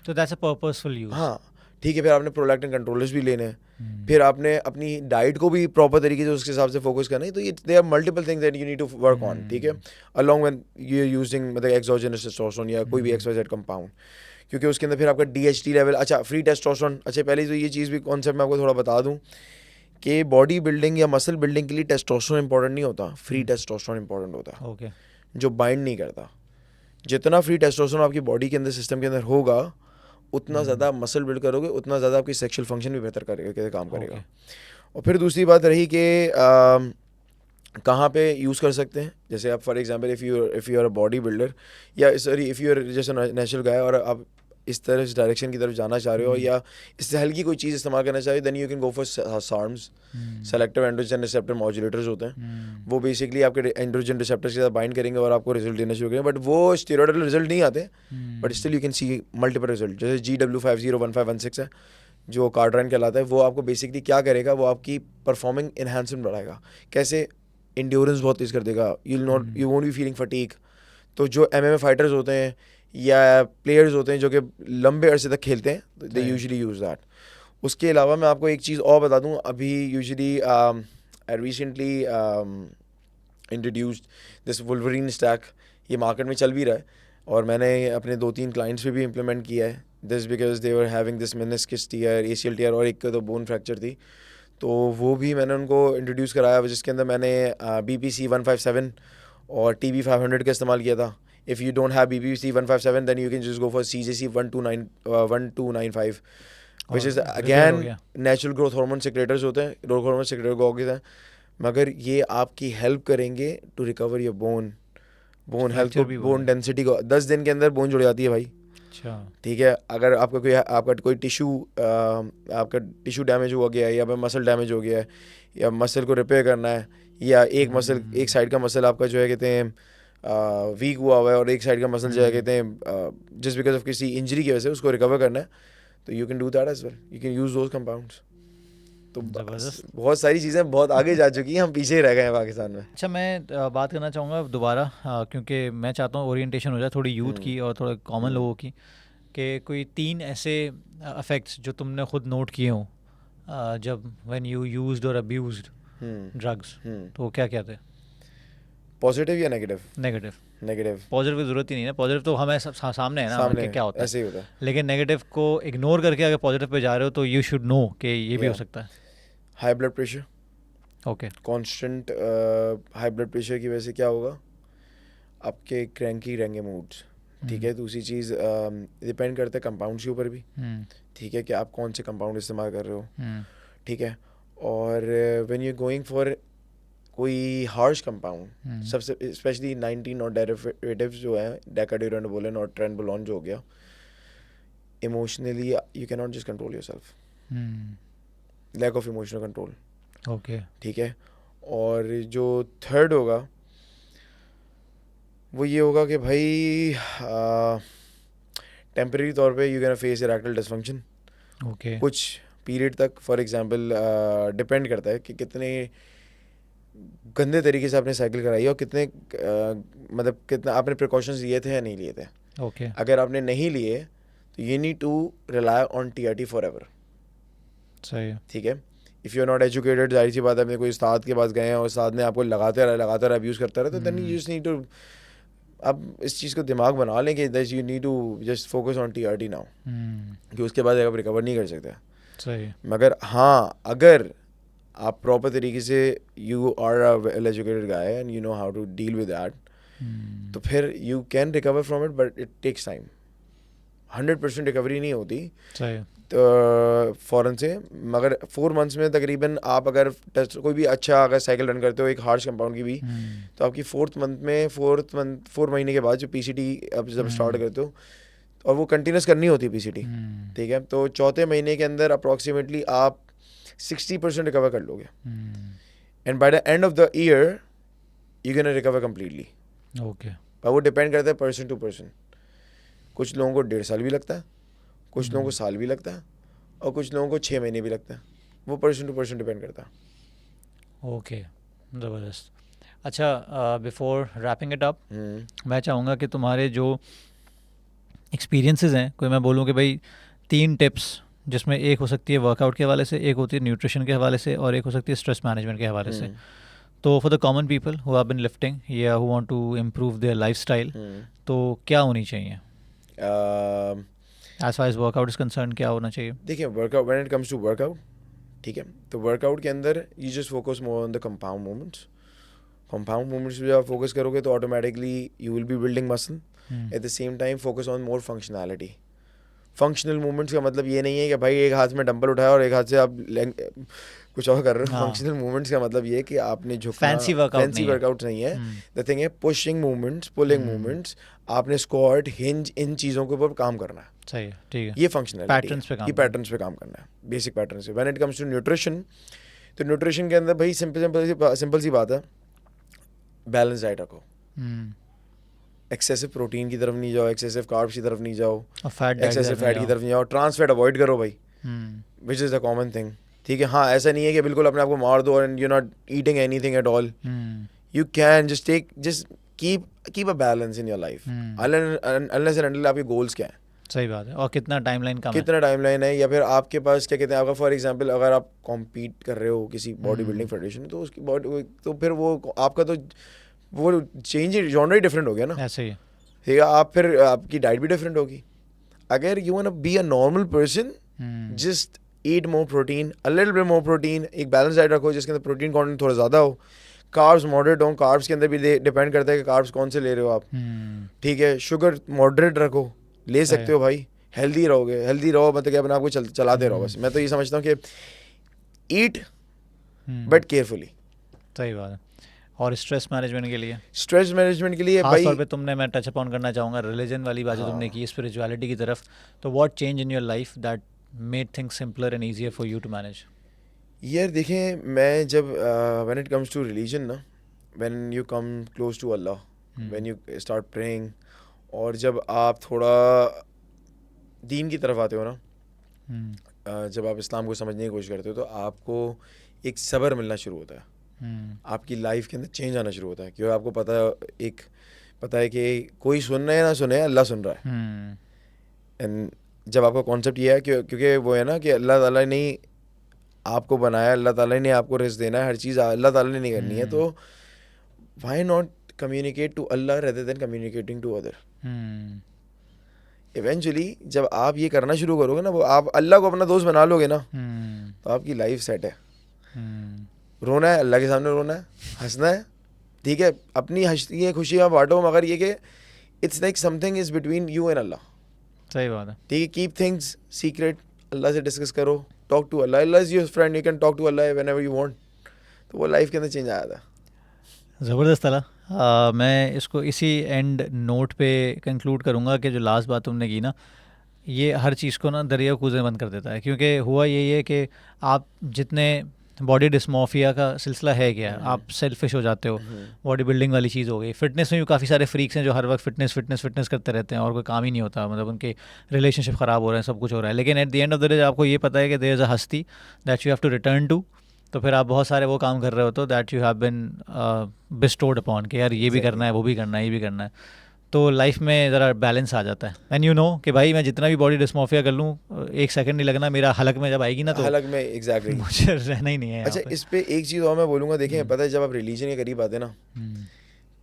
तो दैट्स अ पर्पसफुल यूज़। हाँ ठीक है, फिर आपने प्रोलैक्टिन कंट्रोलर्स भी लेने हैं। फिर आपने अपनी डाइट को भी प्रॉपर तरीके से उसके हिसाब से फोकस करना है। तो ये they are multiple things that you need to work on, ठीक है, along when you are using मतलब एक्सोजेनस टेस्टोस्टेरोन या कोई भी एक्सवाइजेड कंपाउंड, क्योंकि उसके अंदर फिर आपका डीएचटी लेवल। अच्छा, फ्री टेस्टोस्टेरोन। अच्छा, पहले तो ये चीज़ भी कॉन्सेप्ट मैं आपको थोड़ा बता दूँ कि बॉडी बिल्डिंग या मसल बिल्डिंग के लिए टेस्टोस्टेरोन इंपॉर्टेंट नहीं होता, फ्री टेस्टोस्टेरोन इंपॉर्टेंट होता है, ओके। जो बाइंड नहीं करता। जितना फ्री टेस्टोस्टेरोन आपकी बॉडी के अंदर सिस्टम के अंदर होगा, उतना ज़्यादा मसल बिल्ड करोगे, उतना ज़्यादा आपकी सेक्सुअल फंक्शन भी बेहतर करेगा, काम करेगा। और फिर दूसरी बात रही कि कहाँ पे यूज़ कर सकते हैं। जैसे आप for example if you are a body builder, या सॉरी इफ़ यू आर जैसे नेचुरल गाय और आप इस तरह इस डायरेक्शन की तरफ जाना चाह रहे हो, या इससे हल्की कोई चीज़ इस्तेमाल करना चाह रहे हो, then you can go for SARMs, selective androgen receptor modulators होते हैं। वो बेसिकली आपके एंड्रोजन रिसेप्टर्स के साथ बाइंड करेंगे और आपको रिजल्ट देना शुरू करेंगे, बट वो स्टेरॉइडल रिजल्ट नहीं आते, but still you can see multiple result. जैसे GW501516 है जो कार्डराइन कहलाता है, वो आपको बेसिकली क्या करेगा, वो आपकी परफॉर्मिंग इन्हांसमेंट बढ़ाएगा। कैसे? इंड्योरेंस बहुत तेज़ कर देगा, you won't be feeling fatigue. तो जो MMA फाइटर्स होते हैं या प्लेयर्स होते हैं जो कि लंबे अरसे तक खेलते हैं, दे यूजुअली यूज़ दैट। उसके अलावा मैं आपको एक चीज़ और बता दूं, अभी usually I recently introduced this Wolverine stack. ये मार्केट में चल भी रहा है और मैंने अपने 2-3 क्लाइंट्स पे भी इम्प्लीमेंट किया है। This because they were having this meniscus tear, ACL tear और एक तो बोन फ्रैक्चर थी, तो वो भी मैंने उनको इंट्रोड्यूस कराया, जिसके अंदर मैंने BPC 157 और TB 500 का इस्तेमाल किया था। If you don't have BPC 157, then you can just go for CJC 1295, which is again natural growth hormone secretors होते हैं, growth hormone secretor गॉगल्स हैं, मगर ये आपकी हेल्प करेंगे to recover your bone health को, बोन डेंसिटी को। 10 दिन के अंदर बोन जुड़ जाती है भाई। अच्छा, ठीक है, अगर आपका कोई टिश्यू डैमेज हो गया है, या मसल डैमेज हो गया है, या मसल को रिपेयर करना है, या एक साइड का मसल आपका जो है कहते हैं वीक हुआ हुआ है, और एक साइड का मसल जो है कहते हैं जस्ट बिकॉज ऑफ किसी इंजरी की वजह से उसको रिकवर करना है, तो you can do that as well, you can use those compounds. तो ज़बरदस्त। बहुत सारी चीज़ें बहुत आगे जा चुकी हैं, हम पीछे ही रह गए हैं पाकिस्तान में। अच्छा, मैं बात करना चाहूँगा दोबारा, क्योंकि मैं चाहता हूँ ओरिएंटेशन हो जाए थोड़ी यूथ की और थोड़ा कॉमन लोगों की, कि कोई 3 ऐसे इफ़ेक्ट्स जो तुमने खुद नोट किए हों जब व्हेन यू यूज्ड और अब्यूज्ड ड्रग्स, तो क्या क्या थे? पॉजिटिव या नेगेटिव? नेगेटिव। नेगेटिव पॉजिटिव की ज़रूरत ही नहीं है, पॉजिटिव तो हमें सब सामने है ना हमारे सामने कि क्या होता ऐसे ही है, होता है। लेकिन नेगेटिव को इग्नोर करके अगर पॉजिटिव पे जा रहे हो तो यू शुड नो कि ये भी हो Yeah. सकता है। High blood pressure, okay. Constant high blood pressure की वजह से क्या होगा, आपके क्रैंकी रहेंगे मूड्स, ठीक है। दूसरी चीज़ डिपेंड करता है कंपाउंड्स के ऊपर भी, ठीक है, कि आप कौन से कंपाउंड इस्तेमाल कर रहे हो, ठीक है। और व्हेन यू गोइंग फॉर कोई हार्श कंपाउंड, सबसे स्पेशली 19 और डेरिवेटिव्स जो है, डेकाड्यूरेंडोबोलिन और ट्रेनबोलोन जो हो गया, emotionally you can not just control yourself, lack of emotional control, okay. ठीक है। और जो थर्ड होगा वो ये होगा कि भाई टेम्परेरी तौर पे you can face erectile dysfunction okay. कुछ पीरियड तक। फॉर एग्जांपल डिपेंड करता है कि कितने गंदे तरीके से आपने साइकिल कराई है और कितने मतलब कितना आपने प्रिकॉशंस लिए थे या नहीं लिए थे। ओके। अगर आपने नहीं लिए तो you need to rely on TRT forever, सही है। ठीक है। If you are not educated, जाहिर सी बात है, अपने कोई उस्ताद के पास गए हैं और उस्ताद ने आपको लगाते रहा अब्यूज़ करता रहा, तो then you just need to, आप इस चीज़ को दिमाग बना लें कि that you need to just focus on TRT now, कि उसके बाद आप रिकवर नहीं कर सकते। सही। मगर हाँ, अगर आप प्रॉपर तरीके से you are a well educated guy and you know how to deal with that, तो फिर you can recover from it, but it takes time. 100% recovery नहीं होती सही। तो फ़ौरन से, मगर 4 मंथ्स में तकरीबन आप अगर टेस्ट कोई भी अच्छा अगर साइकिल रन करते हो एक हार्श कंपाउंड की भी, तो आपकी 4 महीने के बाद जो पीसीटी आप जब स्टार्ट करते हो, और वो कंटिन्यूस करनी होती है पीसीटी, ठीक है, तो चौथे महीने के अंदर अप्रॉक्सीमेटली आप 60% रिकवर कर लोगे, and by the end of the year you can recover completely. Okay. पर वो डिपेंड करता है पर्सन टू पर्सन। कुछ लोगों को 1.5 साल भी लगता है, कुछ लोगों को साल भी लगता है, और कुछ लोगों को 6 महीने भी लगता है। वो पर्सन टू पर्सन डिपेंड करता है। ओके, ज़बरदस्त। अच्छा, बिफोर रैपिंग इट अप, मैं चाहूँगा कि तुम्हारे जो एक्सपीरियंसेस हैं, कोई मैं बोलूँ कि भाई 3 टिप्स, जिसमें एक हो सकती है वर्कआउट के हवाले से, एक होती है न्यूट्रिशन के हवाले से, और एक हो सकती है स्ट्रेस मैनेजमेंट के हवाले से। तो for the common people who have been lifting या who want to improve their lifestyle, तो क्या होनी चाहिए as far as workout is concern? क्या होना चाहिए? देखिए, workout, when it comes to workout, ठीक है, तो वर्कआउट के अंदर you just focus more on the compound movements. Compound movements पे आप फोकस करोगे तो automatically you will be building muscle. At the same time focus on more functionality. Functional movements का मतलब ये नहीं है कि भाई एक हाथ में डंबल उठाया और एक हाथ से आप कुछ और कर रहे हो। फंक्शनल मूवमेंट्स का मतलब ये है कि आपने झुकना, फैंसी वर्कआउट नहीं है। द थिंग है पुशिंग मूवमेंट्स, पुलिंग मूवमेंट्स, आपने स्क्वाट, हिंज, इन चीज़ों के ऊपर काम करना है। सही है, ठीक है। ये फंक्शनल पैटर्न्स पे काम करना है, बेसिक पैटर्न से। When it comes to nutrition, तो न्यूट्रिशन के अंदर भाई सिंपल सी बात है, बैलेंस डाइट रखो। एक्सेसिव प्रोटीन की तरफ नहीं जाओ, एक्सेसिव कार्ब्स की तरफ नहीं जाओ, एक्सेसिव फैट की तरफ नहीं जाओ, ट्रांस फैट अवॉइड करो भाई, which is the common thing, ठीक है। हाँ, ऐसा नहीं है कि बिल्कुल अपने आप को मार दो and you not eating anything at all. You can just keep a balance in your life, unless and until आपके गोल्स क्या हैं। सही बात है। और कितना टाइमलाइन है, या फिर आपके पास क्या कहते हैं, आपका फॉर एग्जांपल अगर आप कॉम्पीट कर रहे हो किसी बॉडी बिल्डिंग फेडरेशन में, तो उसकी बॉडी, तो फिर वो आपका तो वो चेंज जॉनर ही डिफरेंट हो गया ना। ऐसे ही ठीक है, आप फिर आपकी डाइट भी डिफरेंट होगी। अगर you want to be a normal person, just eat more protein, a little bit more protein, एक बैलेंस डाइट रखो जिसके अंदर प्रोटीन कंटेंट थोड़ा ज़्यादा हो, कार्ब्स मॉडरेट हो। कार्ब्स के अंदर भी डिपेंड करता है कि कार्ब्स कौन से ले रहे हो आप, ठीक है। शुगर मॉडरेट रखो, ले सकते हो भाई, हेल्दी रहो, मतलब कि अपने आप को चलाते रहो बस। मैं तो ये समझता हूँ कि ईट बट केयरफुली। सही बात है। और स्ट्रेस मैनेजमेंट के लिए खास भाई तौर पे तुमने, मैं टच अपॉन करना चाहूँगा रिलीजन वाली बात जो तुमने की, स्पिरिचुअलिटी की तरफ, तो what change in your life that made things simpler and easier for you to manage? यार देखें, मैं जब when it comes to religion ना, when you come close to Allah, when you start praying, और जब आप थोड़ा दीन की तरफ आते हो ना, जब आप इस्लाम को समझने की कोशिश करते हो तो आपको एक सब्र मिलना शुरू होता है, आपकी लाइफ के अंदर चेंज आना शुरू होता है, क्योंकि आपको पता है कि कोई सुन रहा है ना सुने, अल्लाह सुन रहा है। एंड जब आपका कॉन्सेप्ट ये है क्योंकि वो है ना कि अल्लाह ताला ने आपको बनाया, अल्लाह ताला ने आपको रिस्क देना है, हर चीज़ अल्लाह ताला ने नहीं करनी है, तो why not communicate to Allah rather than communicating to other. Eventually जब आप ये करना शुरू करोगे ना, वो आप अल्लाह को अपना दोस्त बना लोगे ना, तो आपकी लाइफ सेट है। रोना है अल्लाह के सामने, रोना है, हंसना है, ठीक है, अपनी हंसी है, खुशी आप बांटो, मगर ये कि it's like something is between you and Allah. सही बात है। ठीक है, कीप थिंग्स सीक्रेट, अल्लाह से डिस्कस करो, talk to Allah, Allah is your friend, you can talk to Allah whenever you want. तो वो लाइफ के अंदर चेंज आया था। ज़बरदस्त तला। मैं इसको इसी एंड नोट पे कंक्लूड करूँगा कि जो लास्ट बात तुमने की ना, ये हर चीज़ को ना दरिया कूदने बंद कर देता है, क्योंकि हुआ यही है कि आप जितने बॉडी डिस्मॉर्फिया का सिलसिला है क्या, आप सेल्फिश हो जाते हो, बॉडी बिल्डिंग वाली चीज़ हो गई। फिटनेस में भी काफ़ी सारे फ्रीक्स हैं जो हर वक्त फिटनेस करते रहते हैं और कोई काम ही नहीं होता, मतलब उनके रिलेशनशिप ख़राब हो रहे हैं, सब कुछ हो रहा है, लेकिन at the end of the day आपको ये पता है कि देयर इज़ अ हस्ती that you have to return to. तो फिर आप बहुत सारे वो काम कर रहे हो तो that you have been bestowed upon कि यार ये भी करना है, वो भी करना है, ये भी करना है। तो लाइफ में ज़रा बैलेंस आ जाता है। एंड यू नो कि भाई मैं जितना भी बॉडी डिस्मॉर्फिया कर लूँ, एक सेकंड नहीं लगना, मेरा हलक में जब आएगी ना, तो हलक में एग्जैक्टली मुझे रहना ही नहीं है। अच्छा, इस पे एक चीज़ और मैं बोलूँगा, देखें, पता है जब आप रिलीजन के करीब आते ना,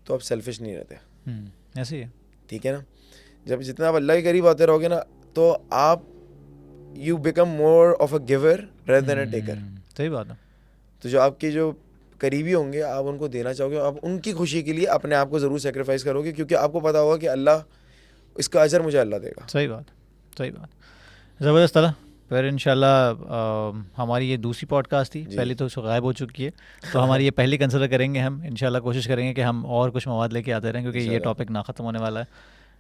तो आप सेल्फिश नहीं रहते। ऐसे ही है। ठीक है ना, जब जितना आप अल्लाह के करीब आते रहोगे ना, तो आप you become more of a giver rather than a taker. सही बात है। तो जो आपके जो करीबी होंगे, आप उनको देना चाहोगे, आप उनकी खुशी के लिए अपने आप को ज़रूर सेक्रीफाइस करोगे, क्योंकि आपको पता होगा कि अल्लाह, इसका अजर मुझे अल्लाह देगा। सही बात, सही बात। ज़बरदस्त तला। फिर इंशाल्लाह हमारी ये दूसरी पॉडकास्ट थी, पहली तो गायब हो चुकी है, तो हमारी ये पहली कंसिडर करेंगे हम। इंशाल्लाह कोशिश करेंगे कि हम और कुछ मवाद लेके आते रहें, क्योंकि ये टॉपिक ना ख़त्म होने वाला है,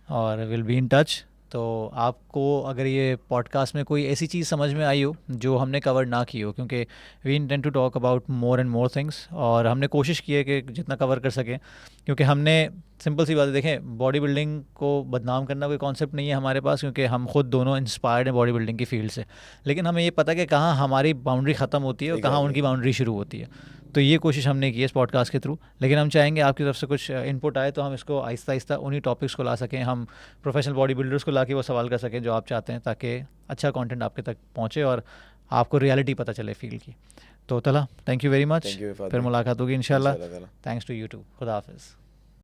और विल बी इन टच। तो आपको अगर ये पॉडकास्ट में कोई ऐसी चीज़ समझ में आई हो जो हमने कवर ना की हो, क्योंकि we intend to talk about more and more things, और हमने कोशिश की है कि जितना कवर कर सकें, क्योंकि हमने सिंपल सी बात है, देखें, बॉडी बिल्डिंग को बदनाम करना कोई कॉन्सेप्ट नहीं है हमारे पास, क्योंकि हम खुद दोनों इंस्पायर्ड हैं बॉडी बिल्डिंग की फील्ड से, लेकिन हमें ये पता है कि कहाँ हमारी बाउंड्री ख़त्म होती है और कहाँ उनकी बाउंड्री शुरू होती है। तो ये कोशिश हमने की है इस पॉडकास्ट के थ्रू, लेकिन हम चाहेंगे आपकी तरफ से कुछ इनपुट आए तो हम इसको आहिस्ता आहिस्ता उन्हीं टॉपिक्स को ला सकें, हम प्रोफेशनल बॉडी बिल्डर्स को ला के वो सवाल कर सकें जो आप चाहते हैं, ताकि अच्छा कंटेंट आपके तक पहुँचे और आपको रियलिटी पता चले फील्ड की। तो तला, थैंक यू वेरी मच। फिर मुलाकात होगी इंशाल्लाह। Thanks to you too. खुदा हाफिज़।